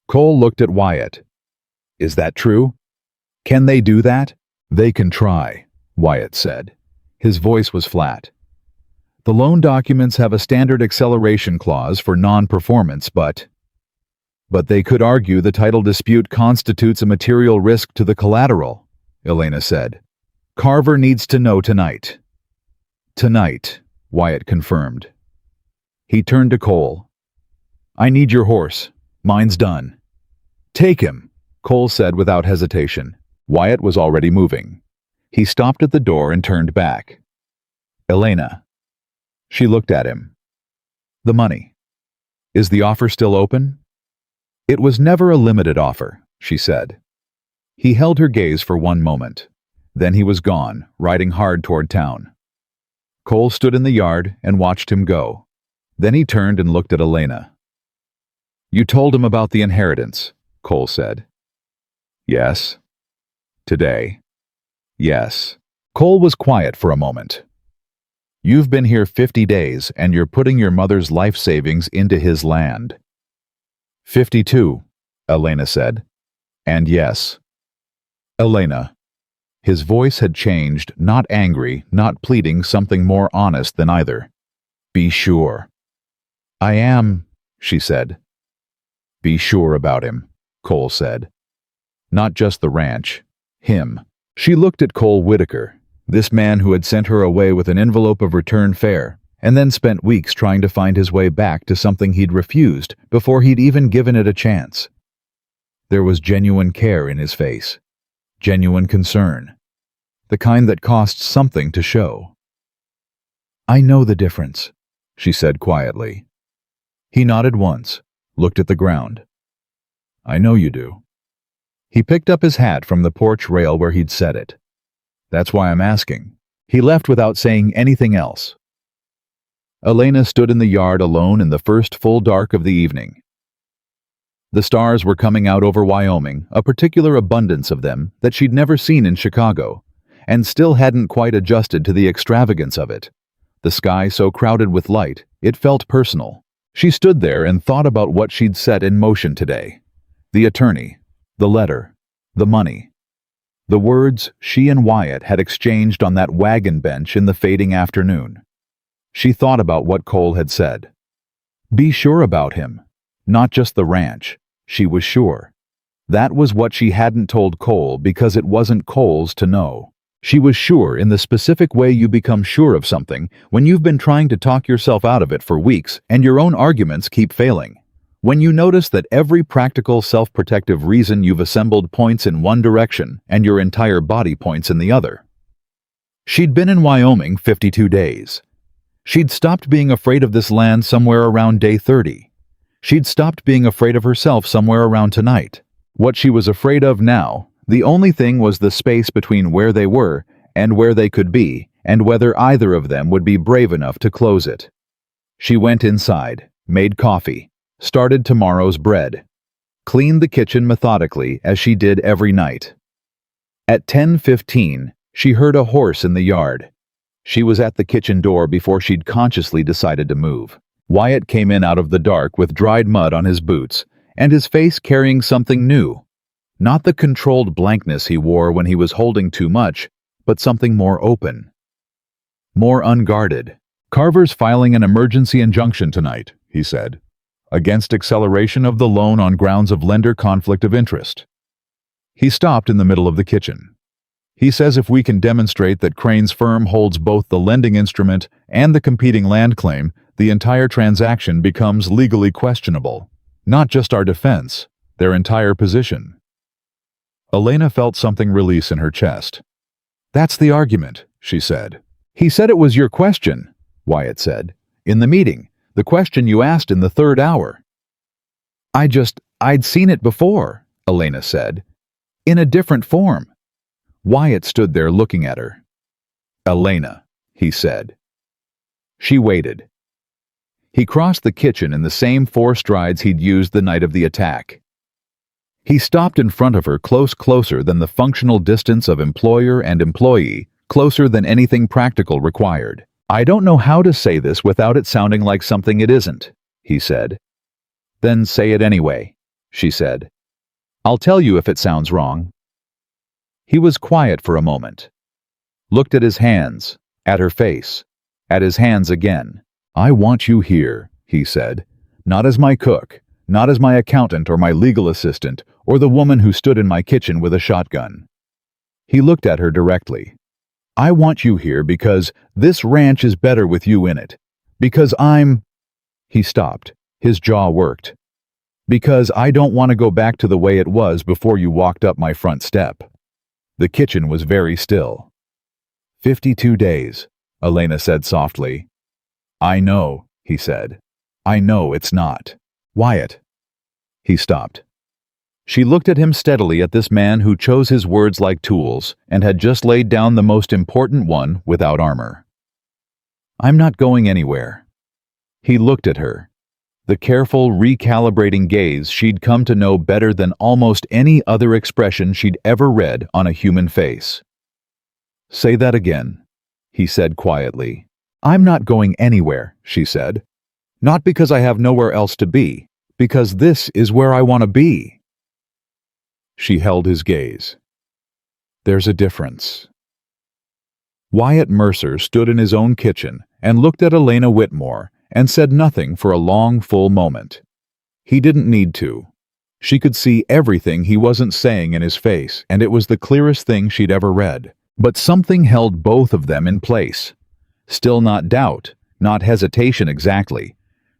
Cole looked at Wyatt. "Is that true? Can they do that?" "They can try," Wyatt said. His voice was flat. "The loan documents have a standard acceleration clause for non-performance, but they could argue the title dispute constitutes a material risk to the collateral," Elena said. "Carver needs to know tonight." "Tonight," Wyatt confirmed. He turned to Cole. "I need your horse. Mine's done." "Take him," Cole said without hesitation. Wyatt was already moving. He stopped at the door and turned back. "Elena." She looked at him. "The money. Is the offer still open?" "It was never a limited offer," she said. He held her gaze for one moment. Then he was gone, riding hard toward town. Cole stood in the yard and watched him go. Then he turned and looked at Elena. "You told him about the inheritance," Cole said. "Yes." "Today?" "Yes." Cole was quiet for a moment. "You've been here 50 days and you're putting your mother's life savings into his land." 52, Elena said. "And yes." "Elena." His voice had changed, not angry, not pleading, something more honest than either. "Be sure." "I am," she said. "Be sure about him," Cole said. "Not just the ranch. Him." She looked at Cole Whitaker, this man who had sent her away with an envelope of return fare, and then spent weeks trying to find his way back to something he'd refused before he'd even given it a chance. There was genuine care in his face, genuine concern, the kind that costs something to show. I know the difference, she said quietly. He nodded once, looked at the ground. I know you do. He picked up his hat from the porch rail where he'd set it. That's why I'm asking. He left without saying anything else. Elena stood in the yard alone in the first full dark of the evening. The stars were coming out over Wyoming, a particular abundance of them that she'd never seen in Chicago, and still hadn't quite adjusted to the extravagance of it. The sky so crowded with light, it felt personal. She stood there and thought about what she'd set in motion today. The attorney, the letter, the money. The words she and Wyatt had exchanged on that wagon bench in the fading afternoon. She thought about what Cole had said. Be sure about him, not just the ranch. She was sure. That was what she hadn't told Cole because it wasn't Cole's to know. She was sure in the specific way you become sure of something when you've been trying to talk yourself out of it for weeks and your own arguments keep failing. When you notice that every practical self-protective reason you've assembled points in one direction and your entire body points in the other. She'd been in Wyoming 52 days. She'd stopped being afraid of this land somewhere around day 30. She'd stopped being afraid of herself somewhere around tonight. What she was afraid of now, the only thing was the space between where they were and where they could be, and whether either of them would be brave enough to close it. She went inside, made coffee, started tomorrow's bread, cleaned the kitchen methodically as she did every night. At 10:15, she heard a horse in the yard. She was at the kitchen door before she'd consciously decided to move. Wyatt came in out of the dark with dried mud on his boots, and his face carrying something new. Not the controlled blankness he wore when he was holding too much, but something more open. More unguarded. Carver's filing an emergency injunction tonight, he said, against acceleration of the loan on grounds of lender conflict of interest. He stopped in the middle of the kitchen. He says if we can demonstrate that Crane's firm holds both the lending instrument and the competing land claim, the entire transaction becomes legally questionable. Not just our defense, their entire position. Elena felt something release in her chest. That's the argument, she said. He said it was your question, Wyatt said. In the meeting, the question you asked in the third hour. I'd seen it before, Elena said. In a different form. Wyatt stood there looking at her. Elena, he said. She waited. He crossed the kitchen in the same 4 strides he'd used the night of the attack. He stopped in front of her closer than the functional distance of employer and employee, closer than anything practical required. I don't know how to say this without it sounding like something it isn't, he said. Then say it anyway, she said. I'll tell you if it sounds wrong. He was quiet for a moment. Looked at his hands, at her face, at his hands again. I want you here, he said. Not as my cook, not as my accountant or my legal assistant, or the woman who stood in my kitchen with a shotgun. He looked at her directly. I want you here because this ranch is better with you in it. Because He stopped. His jaw worked. Because I don't want to go back to the way it was before you walked up my front step. The kitchen was very still. 52 days, Elena said softly. I know, he said. I know it's not. Wyatt. He stopped. She looked at him steadily at this man who chose his words like tools and had just laid down the most important one without armor. I'm not going anywhere. He looked at her. The careful, recalibrating gaze she'd come to know better than almost any other expression she'd ever read on a human face. Say that again, he said quietly. I'm not going anywhere, she said. Not because I have nowhere else to be, because this is where I want to be. She held his gaze. There's a difference. Wyatt Mercer stood in his own kitchen and looked at Elena Whitmore and said nothing for a long, full moment. He didn't need to. She could see everything he wasn't saying in his face, and it was the clearest thing she'd ever read. But something held both of them in place. Still not doubt, not hesitation exactly,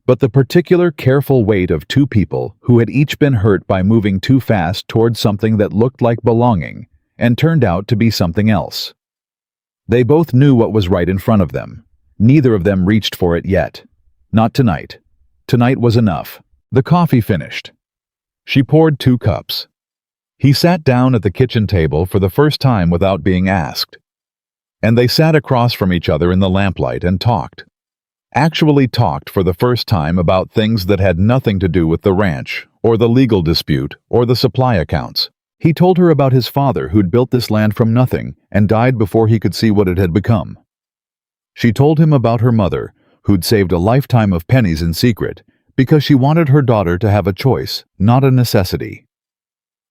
but the particular careful weight of 2 people who had each been hurt by moving too fast towards something that looked like belonging and turned out to be something else. They both knew what was right in front of them. Neither of them reached for it yet. Not tonight. Tonight was enough. The coffee finished. She poured 2 cups. He sat down at the kitchen table for the first time without being asked. And they sat across from each other in the lamplight and talked. Actually talked for the first time about things that had nothing to do with the ranch, or the legal dispute, or the supply accounts. He told her about his father who'd built this land from nothing and died before he could see what it had become. She told him about her mother, who'd saved a lifetime of pennies in secret because she wanted her daughter to have a choice, not a necessity.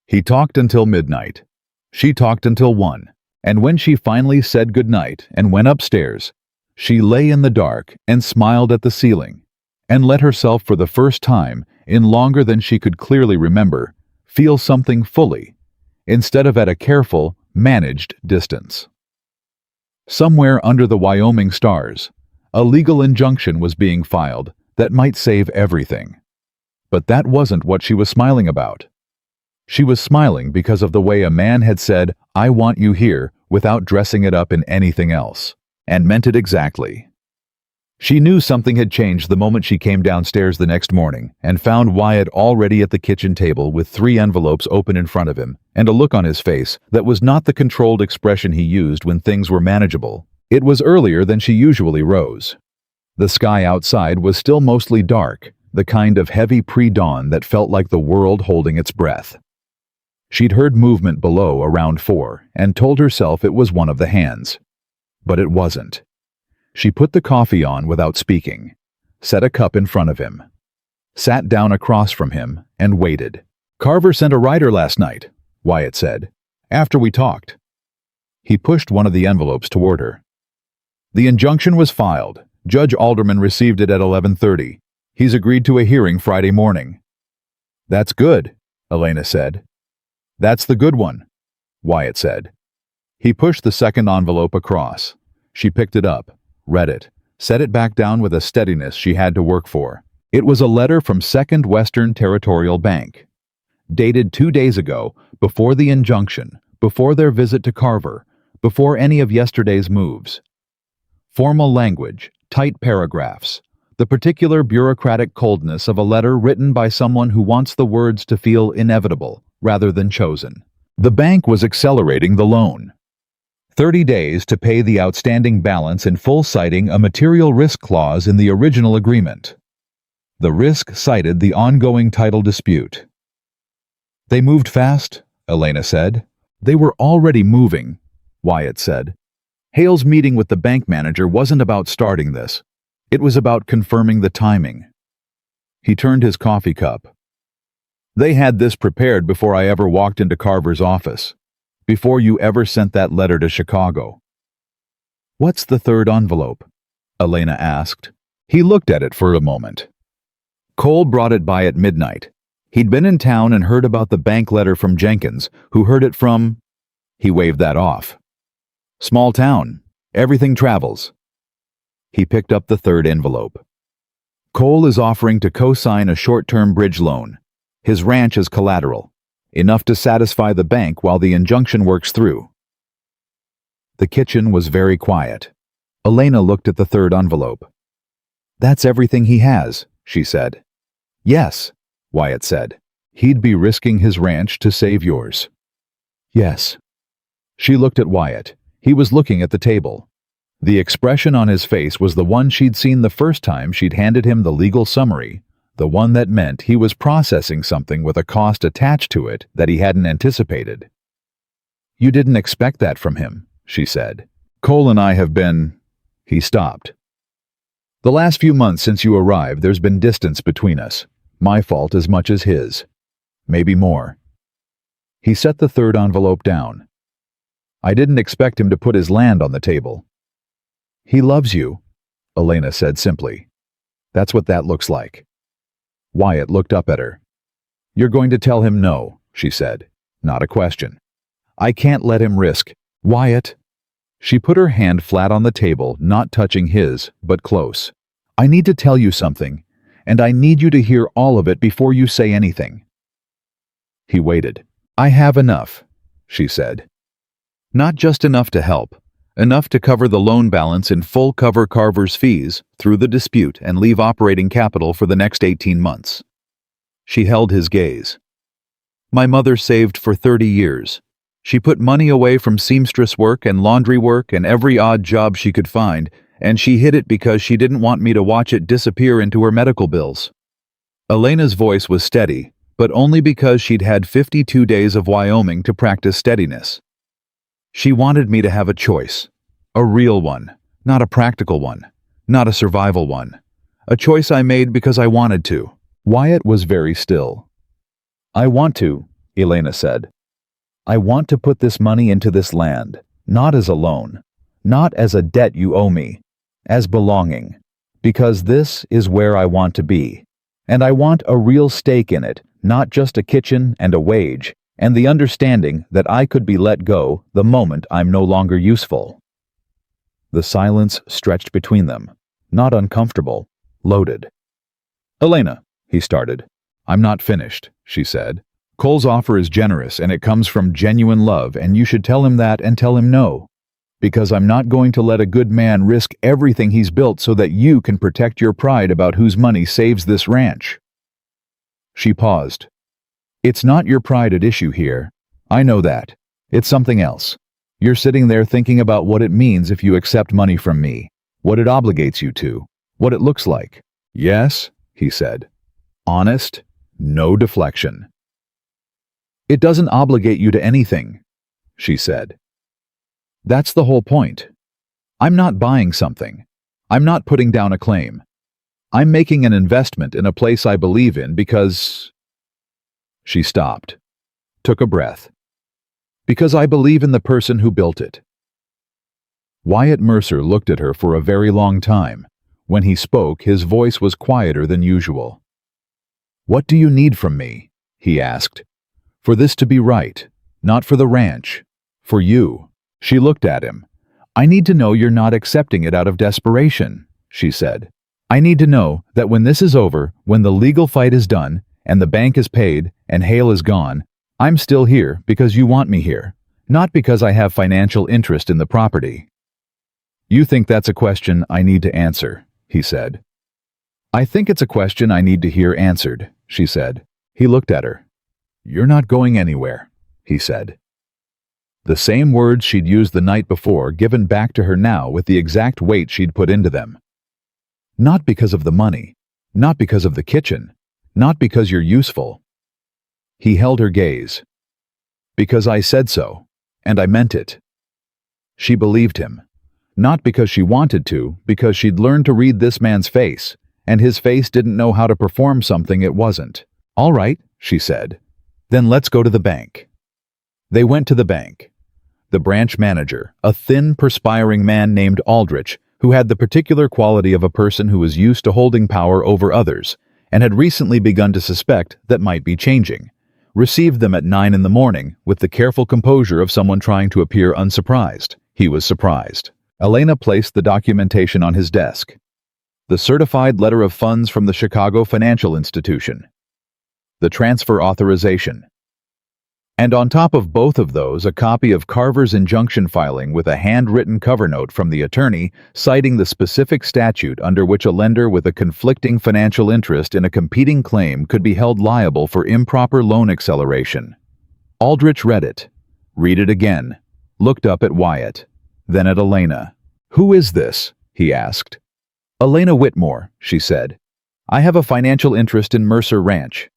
He talked until midnight. She talked until 1, and when she finally said goodnight and went upstairs, she lay in the dark and smiled at the ceiling, and let herself for the first time, in longer than she could clearly remember, feel something fully, instead of at a careful, managed distance. Somewhere under the Wyoming stars, a legal injunction was being filed that might save everything. But that wasn't what she was smiling about. She was smiling because of the way a man had said, "I want you here," without dressing it up in anything else, and meant it exactly. She knew something had changed the moment she came downstairs the next morning and found Wyatt already at the kitchen table with 3 envelopes open in front of him and a look on his face that was not the controlled expression he used when things were manageable. It was earlier than she usually rose. The sky outside was still mostly dark, the kind of heavy pre-dawn that felt like the world holding its breath. She'd heard movement below around 4 and told herself it was one of the hands. But it wasn't. She put the coffee on without speaking, set a cup in front of him, sat down across from him, and waited. "Carver sent a rider last night," Wyatt said, "after we talked." He pushed one of the envelopes toward her. "The injunction was filed. Judge Alderman received it at 11:30. He's agreed to a hearing Friday morning." "That's good," Elena said. "That's the good one," Wyatt said. He pushed the second envelope across. She picked it up, read it, set it back down with a steadiness she had to work for. It was a letter from Second Western Territorial Bank, dated 2 days ago, before the injunction, before their visit to Carver, before any of yesterday's moves. Formal language, tight paragraphs, the particular bureaucratic coldness of a letter written by someone who wants the words to feel inevitable rather than chosen. The bank was accelerating the loan. 30 days to pay the outstanding balance in full, citing a material risk clause in the original agreement. The risk cited the ongoing title dispute. "They moved fast," Elena said. "They were already moving," Wyatt said. Hale's meeting with the bank manager wasn't about starting this. It was about confirming the timing. He turned his coffee cup. "They had this prepared before I ever walked into Carver's office. Before you ever sent that letter to Chicago." "What's the third envelope?" Elena asked. He looked at it for a moment. Cole brought it by at midnight. He'd been in town and heard about the bank letter from Jenkins, who heard it from... He waved that off. "Small town. Everything travels." He picked up the third envelope. "Cole is offering to co-sign a short-term bridge loan. His ranch is collateral. Enough to satisfy the bank while the injunction works through." The kitchen was very quiet. Elena looked at the third envelope. "That's everything he has," she said. "Yes," Wyatt said. "He'd be risking his ranch to save yours." "Yes." She looked at Wyatt. He was looking at the table. The expression on his face was the one she'd seen the first time she'd handed him the legal summary, the one that meant he was processing something with a cost attached to it that he hadn't anticipated. "You didn't expect that from him," she said. "Cole and I have been..." He stopped. "The last few months since you arrived, there's been distance between us. My fault as much as his. Maybe more." He set the third envelope down. "I didn't expect him to put his land on the table." "He loves you," Elena said simply. "That's what that looks like." Wyatt looked up at her. "You're going to tell him no," she said. "Not a question. I can't let him risk..." "Wyatt." She put her hand flat on the table, not touching his, but close. "I need to tell you something, and I need you to hear all of it before you say anything." He waited. "I have enough," she said. "Not just enough to help. enough to cover the loan balance and full cover Carver's fees through the dispute and leave operating capital for the next 18 months. She held his gaze. My mother saved for 30 years. She put money away from seamstress work and laundry work and every odd job she could find, and she hid it because she didn't want me to watch it disappear into her medical bills. Elena's voice was steady, but only because she'd had 52 days of Wyoming to practice steadiness. She wanted me to have a choice. A real one, not a practical one, not a survival one. A choice I made because I wanted to. Wyatt was very still. I want to, Elena said. I want to put this money into this land, not as a loan, not as a debt you owe me, as belonging, because this is where I want to be. And I want a real stake in it, not just a kitchen and a wage, and the understanding that I could be let go the moment I'm no longer useful. The silence stretched between them, not uncomfortable, loaded. Elena, he started. I'm not finished, she said. Cole's offer is generous and it comes from genuine love, and you should tell him that and tell him no. Because I'm not going to let a good man risk everything he's built so that you can protect your pride about whose money saves this ranch. She paused. It's not your pride at issue here. I know that. It's something else. You're sitting there thinking about what it means if you accept money from me, what it obligates you to, what it looks like. Yes, he said. Honest, no deflection. It doesn't obligate you to anything, she said. That's the whole point. I'm not buying something. I'm not putting down a claim. I'm making an investment in a place I believe in because... She stopped, took a breath. Because I believe in the person who built it. Wyatt Mercer looked at her for a very long time. When he spoke, his voice was quieter than usual. What do you need from me? He asked. For this to be right, not for the ranch, for you. She looked at him. I need to know you're not accepting it out of desperation, she said. I need to know that when this is over, when the legal fight is done, and the bank is paid, and Hale is gone, I'm still here because you want me here, not because I have financial interest in the property. You think that's a question I need to answer, he said. I think it's a question I need to hear answered, she said. He looked at her. You're not going anywhere, he said. The same words she'd used the night before given back to her now with the exact weight she'd put into them. Not because of the money, not because of the kitchen, not because you're useful. He held her gaze. Because I said so, and I meant it. She believed him. Not because she wanted to, because she'd learned to read this man's face, and his face didn't know how to perform something it wasn't. All right, she said. Then let's go to the bank. They went to the bank. The branch manager, a thin, perspiring man named Aldrich, who had the particular quality of a person who was used to holding power over others, and had recently begun to suspect that might be changing, received them at 9 in the morning with the careful composure of someone trying to appear unsurprised. He was surprised. Elena placed the documentation on his desk. The certified letter of funds from the Chicago Financial Institution. The transfer authorization. And on top of both of those, a copy of Carver's injunction filing with a handwritten cover note from the attorney citing the specific statute under which a lender with a conflicting financial interest in a competing claim could be held liable for improper loan acceleration. Aldrich read it, read it again, looked up at Wyatt, then at Elena. Who is this? He asked. Elena Whitmore, she said. I have a financial interest in Mercer Ranch.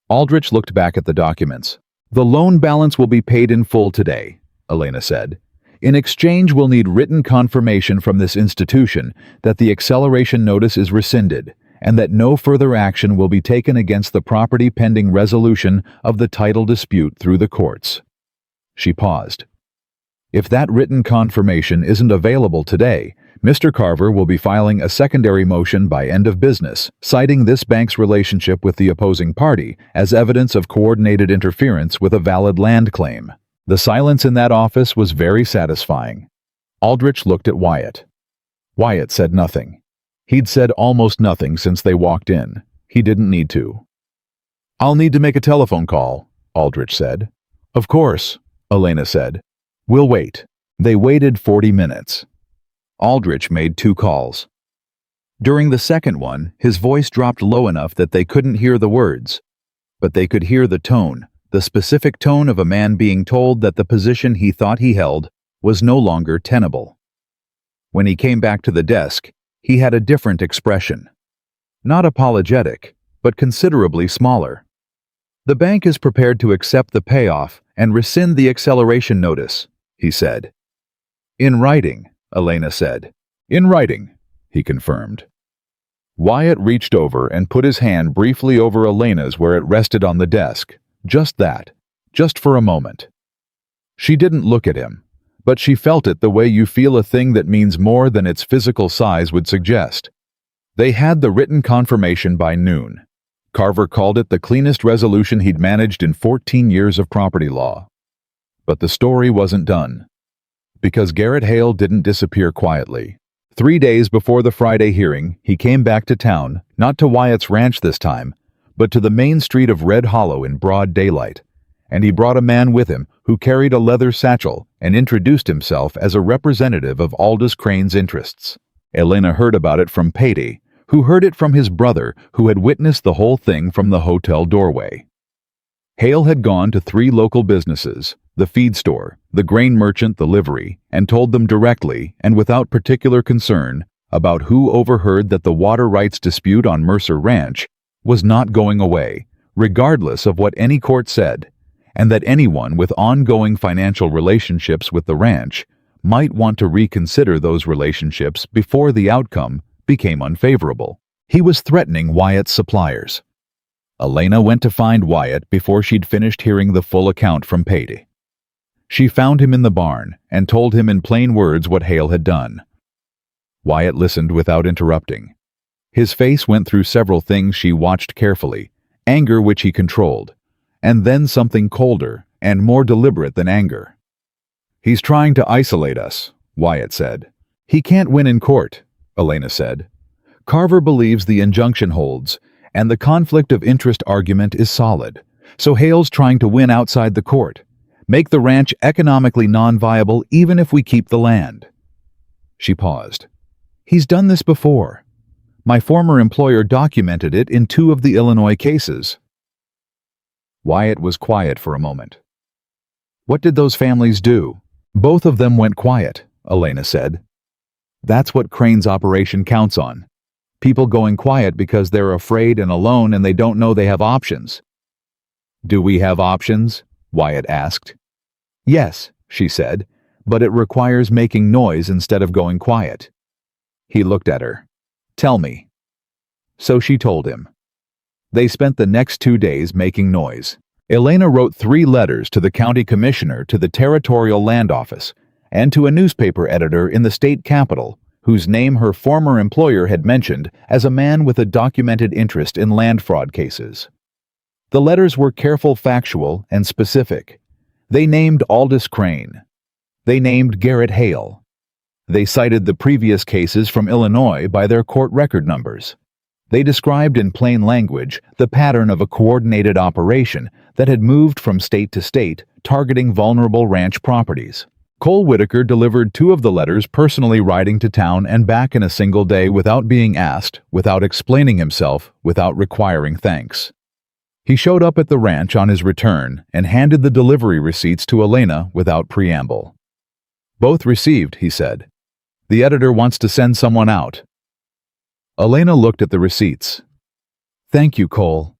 Aldrich looked back at the documents. The loan balance will be paid in full today, Elena said. In exchange, we'll need written confirmation from this institution that the acceleration notice is rescinded and that no further action will be taken against the property pending resolution of the title dispute through the courts. She paused. If that written confirmation isn't available today, Mr. Carver will be filing a secondary motion by end of business, citing this bank's relationship with the opposing party as evidence of coordinated interference with a valid land claim. The silence in that office was very satisfying. Aldrich looked at Wyatt. Wyatt said nothing. He'd said almost nothing since they walked in. He didn't need to. I'll need to make a telephone call, Aldrich said. Of course, Elena said. We'll wait. They waited 40 minutes. Aldrich made 2 calls. During the second one, his voice dropped low enough that they couldn't hear the words, but they could hear the tone, the specific tone of a man being told that the position he thought he held was no longer tenable. When he came back to the desk, he had a different expression. Not apologetic, but considerably smaller. "The bank is prepared to accept the payoff and rescind the acceleration notice," he said. "In writing," Elena said. "In writing," he confirmed. Wyatt reached over and put his hand briefly over Elena's where it rested on the desk. Just that. Just for a moment. She didn't look at him, but she felt it the way you feel a thing that means more than its physical size would suggest. They had the written confirmation by noon. Carver called it the cleanest resolution he'd managed in 14 years of property law. But the story wasn't done. Because Garrett Hale didn't disappear quietly. 3 days before the Friday hearing, he came back to town, not to Wyatt's ranch this time, but to the main street of Red Hollow in broad daylight. And he brought a man with him who carried a leather satchel and introduced himself as a representative of Aldous Crane's interests. Elena heard about it from Patey, who heard it from his brother, who had witnessed the whole thing from the hotel doorway. Hale had gone to 3 local businesses, the feed store, the grain merchant, the livery, and told them directly and without particular concern about who overheard that the water rights dispute on Mercer Ranch was not going away, regardless of what any court said, and that anyone with ongoing financial relationships with the ranch might want to reconsider those relationships before the outcome became unfavorable. He was threatening Wyatt's suppliers. Elena went to find Wyatt before she'd finished hearing the full account from Patey. She found him in the barn and told him in plain words what Hale had done. Wyatt listened without interrupting. His face went through several things she watched carefully, anger which he controlled, and then something colder and more deliberate than anger. "He's trying to isolate us," Wyatt said. "He can't win in court," Elena said. "Carver believes the injunction holds, and the conflict of interest argument is solid, so Hale's trying to win outside the court. Make the ranch economically non-viable even if we keep the land." She paused. "He's done this before. My former employer documented it in 2 of the Illinois cases." Wyatt was quiet for a moment. "What did those families do?" "Both of them went quiet," Elena said. "That's what Crane's operation counts on. People going quiet because they're afraid and alone and they don't know they have options." "Do we have options?" Wyatt asked. "Yes," she said, "but it requires making noise instead of going quiet." He looked at her. "Tell me." So she told him. They spent the next 2 days making noise. Elena wrote 3 letters to the county commissioner, to the territorial land office, and to a newspaper editor in the state capital, whose name her former employer had mentioned as a man with a documented interest in land fraud cases. The letters were careful, factual, and specific. They named Aldous Crane. They named Garrett Hale. They cited the previous cases from Illinois by their court record numbers. They described in plain language the pattern of a coordinated operation that had moved from state to state, targeting vulnerable ranch properties. Cole Whitaker delivered 2 of the letters, personally riding to town and back in a single day without being asked, without explaining himself, without requiring thanks. He showed up at the ranch on his return and handed the delivery receipts to Elena without preamble. "Both received," he said. "The editor wants to send someone out." Elena looked at the receipts. "Thank you, Cole."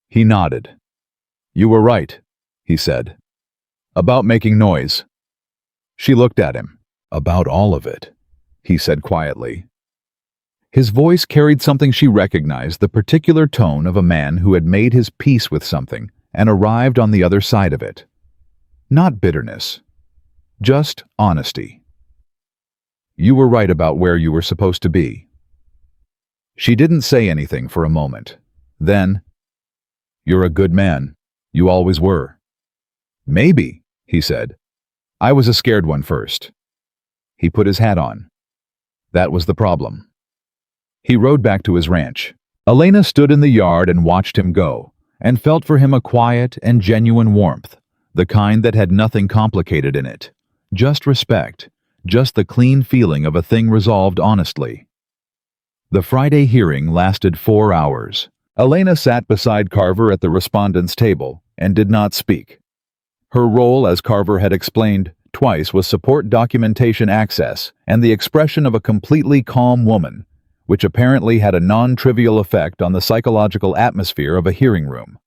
He nodded. "You were right," he said. "About making noise." She looked at him. "About all of it," he said quietly. His voice carried something she recognized, the particular tone of a man who had made his peace with something and arrived on the other side of it. Not bitterness. Just honesty. "You were right about where you were supposed to be." She didn't say anything for a moment. Then, "You're a good man. You always were." "Maybe," he said. "I was a scared one first." He put his hat on. That was the problem. He rode back to his ranch. Elena stood in the yard and watched him go, and felt for him a quiet and genuine warmth, the kind that had nothing complicated in it. Just respect. Just the clean feeling of a thing resolved honestly. The Friday hearing lasted 4 hours. Elena sat beside Carver at the respondent's table and did not speak. Her role, as Carver had explained twice, was support documentation access and the expression of a completely calm woman, which apparently had a non-trivial effect on the psychological atmosphere of a hearing room.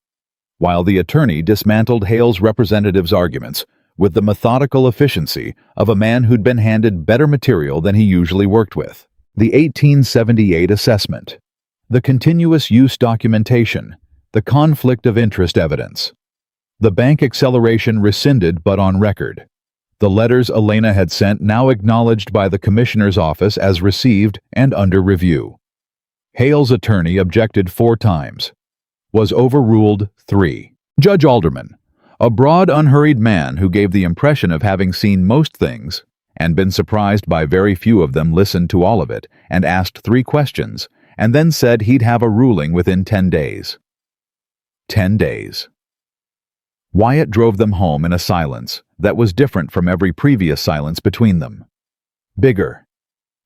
While the attorney dismantled Hale's representative's arguments with the methodical efficiency of a man who'd been handed better material than he usually worked with. The 1878 assessment, the continuous use documentation, the conflict of interest evidence, the bank acceleration rescinded but on record, the letters Elena had sent now acknowledged by the commissioner's office as received and under review. Hale's attorney objected 4 times. Was overruled 3. Judge Alderman, a broad, unhurried man who gave the impression of having seen most things and been surprised by very few of them, listened to all of it and asked 3 questions, and then said he'd have a ruling within 10 days. 10 days. Wyatt drove them home in a silence that was different from every previous silence between them. Bigger.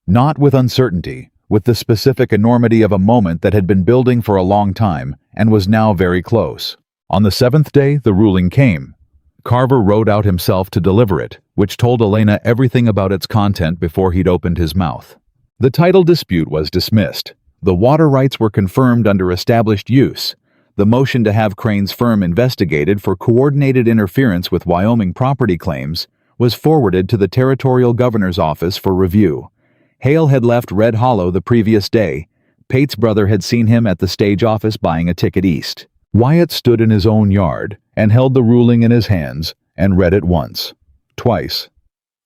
Not with uncertainty, with the specific enormity of a moment that had been building for a long time and was now very close. On the 7th day, the ruling came. Carver wrote out himself to deliver it, which told Elena everything about its content before he'd opened his mouth. The title dispute was dismissed. The water rights were confirmed under established use. The motion to have Crane's firm investigated for coordinated interference with Wyoming property claims was forwarded to the Territorial Governor's Office for review. Hale had left Red Hollow the previous day. Pate's brother had seen him at the stage office buying a ticket east. Wyatt stood in his own yard and held the ruling in his hands and read it once, twice,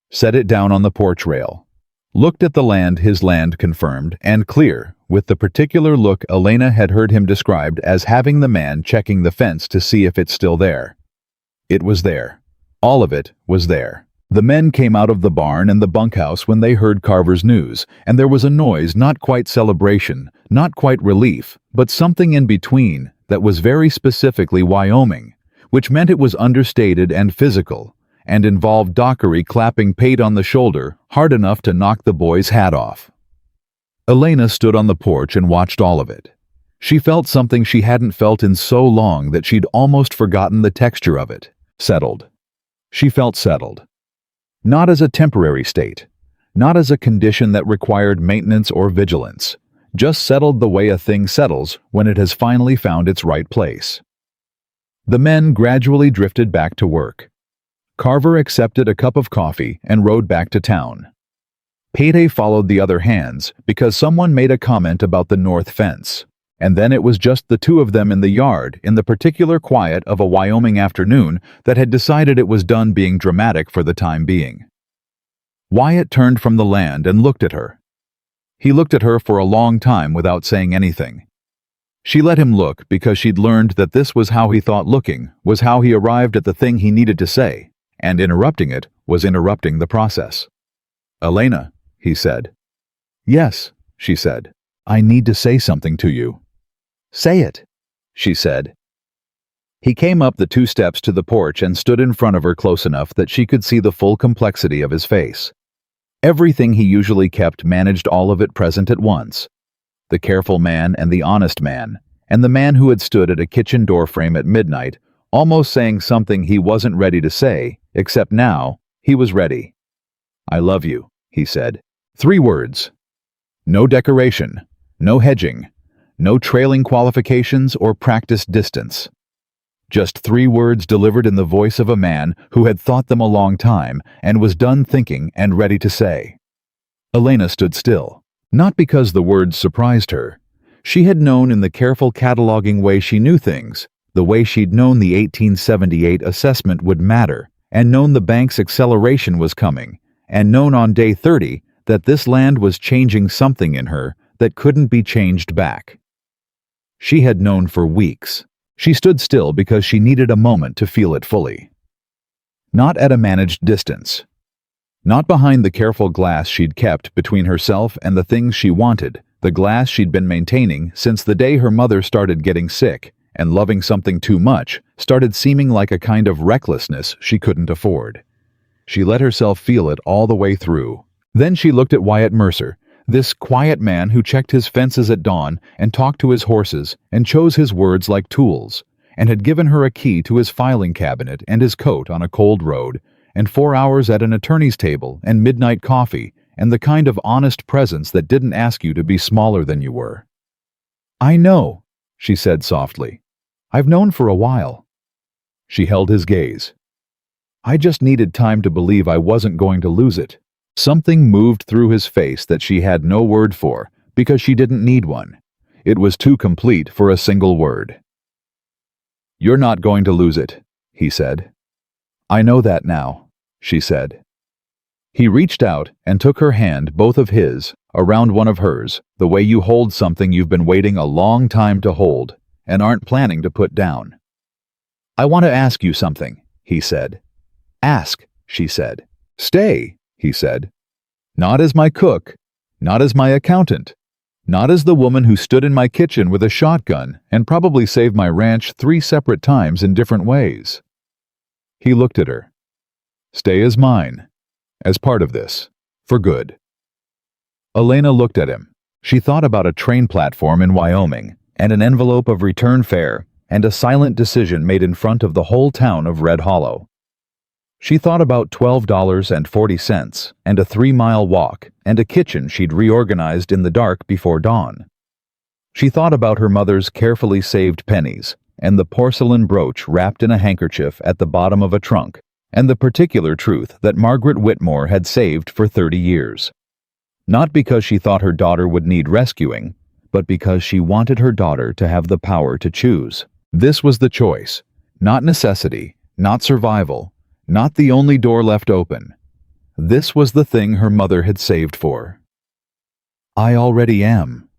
set it down on the porch rail, looked at the land, his land confirmed and clear, with the particular look Elena had heard him described as having the man checking the fence to see if it's still there. It was there. All of it was there. The men came out of the barn and the bunkhouse when they heard Carver's news, and there was a noise, not quite celebration, not quite relief, but something in between that was very specifically Wyoming, which meant it was understated and physical, and involved Dockery clapping Pate on the shoulder hard enough to knock the boy's hat off. Elena stood on the porch and watched all of it. She felt something she hadn't felt in so long that she'd almost forgotten the texture of it. Settled. She felt settled. Not as a temporary state, not as a condition that required maintenance or vigilance, just settled the way a thing settles when it has finally found its right place. The men gradually drifted back to work. Carver accepted a cup of coffee and rode back to town. Pate followed the other hands because someone made a comment about the north fence, and then it was just the 2 of them in the yard in the particular quiet of a Wyoming afternoon that had decided it was done being dramatic for the time being. Wyatt turned from the land and looked at her. He looked at her for a long time without saying anything. She let him look because she'd learned that this was how he thought looking was how he arrived at the thing he needed to say, and interrupting it was interrupting the process. "Elena," he said. "Yes," she said. "I need to say something to you." "Say it," she said. He came up the 2 steps to the porch and stood in front of her close enough that she could see the full complexity of his face. Everything he usually kept managed all of it present at once. The careful man and the honest man, and the man who had stood at a kitchen doorframe at midnight, almost saying something he wasn't ready to say, except now, he was ready. "I love you," he said. 3 words. No decoration, no hedging, no trailing qualifications or practiced distance. Just 3 words delivered in the voice of a man who had thought them a long time and was done thinking and ready to say. Elena stood still, not because the words surprised her. She had known in the careful cataloging way she knew things, the way she'd known the 1878 assessment would matter, and known the bank's acceleration was coming, and known on day 30 that this land was changing something in her that couldn't be changed back. She had known for weeks. She stood still because she needed a moment to feel it fully. Not at a managed distance. Not behind the careful glass she'd kept between herself and the things she wanted, the glass she'd been maintaining since the day her mother started getting sick, and loving something too much started seeming like a kind of recklessness she couldn't afford. She let herself feel it all the way through. Then she looked at Wyatt Mercer, this quiet man who checked his fences at dawn and talked to his horses and chose his words like tools, and had given her a key to his filing cabinet and his coat on a cold road, and 4 hours at an attorney's table and midnight coffee, and the kind of honest presence that didn't ask you to be smaller than you were. "I know," she said softly. "I've known for a while." She held his gaze. "I just needed time to believe I wasn't going to lose it." Something moved through his face that she had no word for, because she didn't need one. It was too complete for a single word. "You're not going to lose it," he said. "I know that now," she said. He reached out and took her hand, both of his, around one of hers, the way you hold something you've been waiting a long time to hold and aren't planning to put down. "I want to ask you something," he said. "Ask," she said. "Stay," he said. "Not as my cook, not as my accountant, not as the woman who stood in my kitchen with a shotgun and probably saved my ranch 3 separate times in different ways." He looked at her. "Stay as mine, as part of this, for good." Elena looked at him. She thought about a train platform in Wyoming, and an envelope of return fare, and a silent decision made in front of the whole town of Red Hollow. She thought about $12.40 and a 3-mile walk and a kitchen she'd reorganized in the dark before dawn. She thought about her mother's carefully saved pennies and the porcelain brooch wrapped in a handkerchief at the bottom of a trunk, and the particular truth that Margaret Whitmore had saved for 30 years. Not because she thought her daughter would need rescuing, but because she wanted her daughter to have the power to choose. This was the choice, not necessity, not survival, not the only door left open. This was the thing her mother had saved for. "I already am,"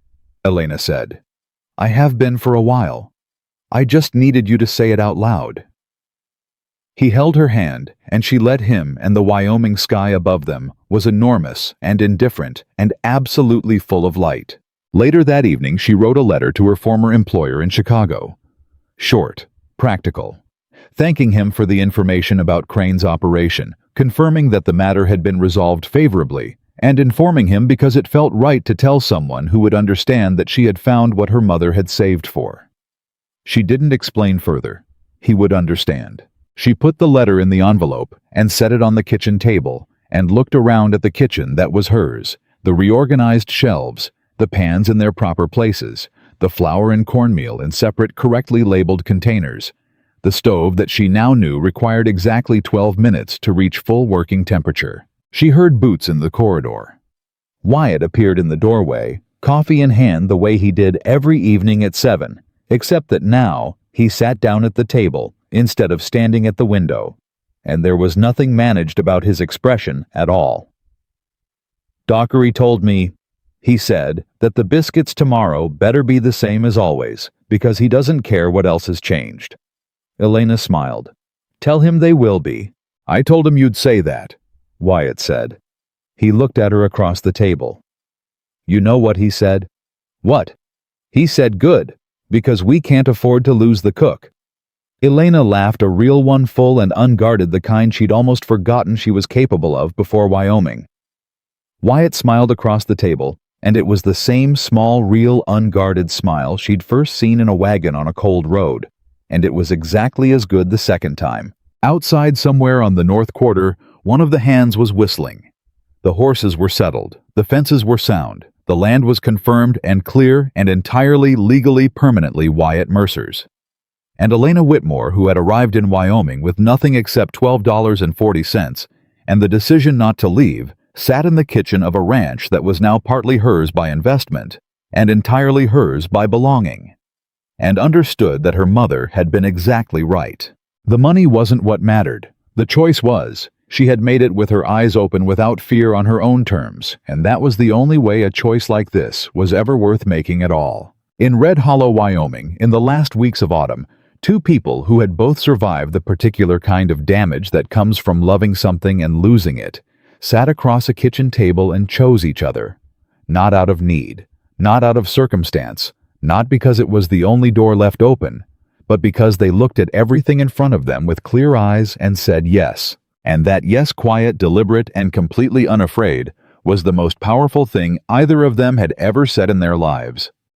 Elena said. "I have been for a while. I just needed you to say it out loud." He held her hand, and she let him, and the Wyoming sky above them was enormous and indifferent and absolutely full of light. Later that evening, she wrote a letter to her former employer in Chicago. Short, practical, thanking him for the information about Crane's operation, confirming that the matter had been resolved favorably, and informing him because it felt right to tell someone who would understand that she had found what her mother had saved for. She didn't explain further. He would understand. She put the letter in the envelope and set it on the kitchen table and looked around at the kitchen that was hers, the reorganized shelves, the pans in their proper places, the flour and cornmeal in separate, correctly labeled containers, the stove that she now knew required exactly 12 minutes to reach full working temperature. She heard boots in the corridor. Wyatt appeared in the doorway, coffee in hand the way he did every evening at 7, except that now he sat down at the table instead of standing at the window, and there was nothing managed about his expression at all. "Dockery told me," he said, "that the biscuits tomorrow better be the same as always, because he doesn't care what else has changed." Elena smiled. "Tell him they will be." "I told him you'd say that," Wyatt said. He looked at her across the table. "You know what he said?" "What?" "He said good, because we can't afford to lose the cook." Elena laughed, a real one, full and unguarded, the kind she'd almost forgotten she was capable of before Wyoming. Wyatt smiled across the table, and it was the same small, real, unguarded smile she'd first seen in a wagon on a cold road, and it was exactly as good the second time. Outside, somewhere on the north quarter, one of the hands was whistling. The horses were settled, the fences were sound, the land was confirmed and clear and entirely, legally, permanently Wyatt Mercer's. And Elena Whitmore, who had arrived in Wyoming with nothing except $12.40 and the decision not to leave, sat in the kitchen of a ranch that was now partly hers by investment and entirely hers by belonging, and understood that her mother had been exactly right. The money wasn't what mattered. The choice was. She had made it with her eyes open, without fear, on her own terms, and that was the only way a choice like this was ever worth making at all. In Red Hollow, Wyoming, in the last weeks of autumn, 2 people who had both survived the particular kind of damage that comes from loving something and losing it sat across a kitchen table and chose each other. Not out of need, not out of circumstance, not because it was the only door left open, but because they looked at everything in front of them with clear eyes and said yes. And that yes, quiet, deliberate, and completely unafraid, was the most powerful thing either of them had ever said in their lives.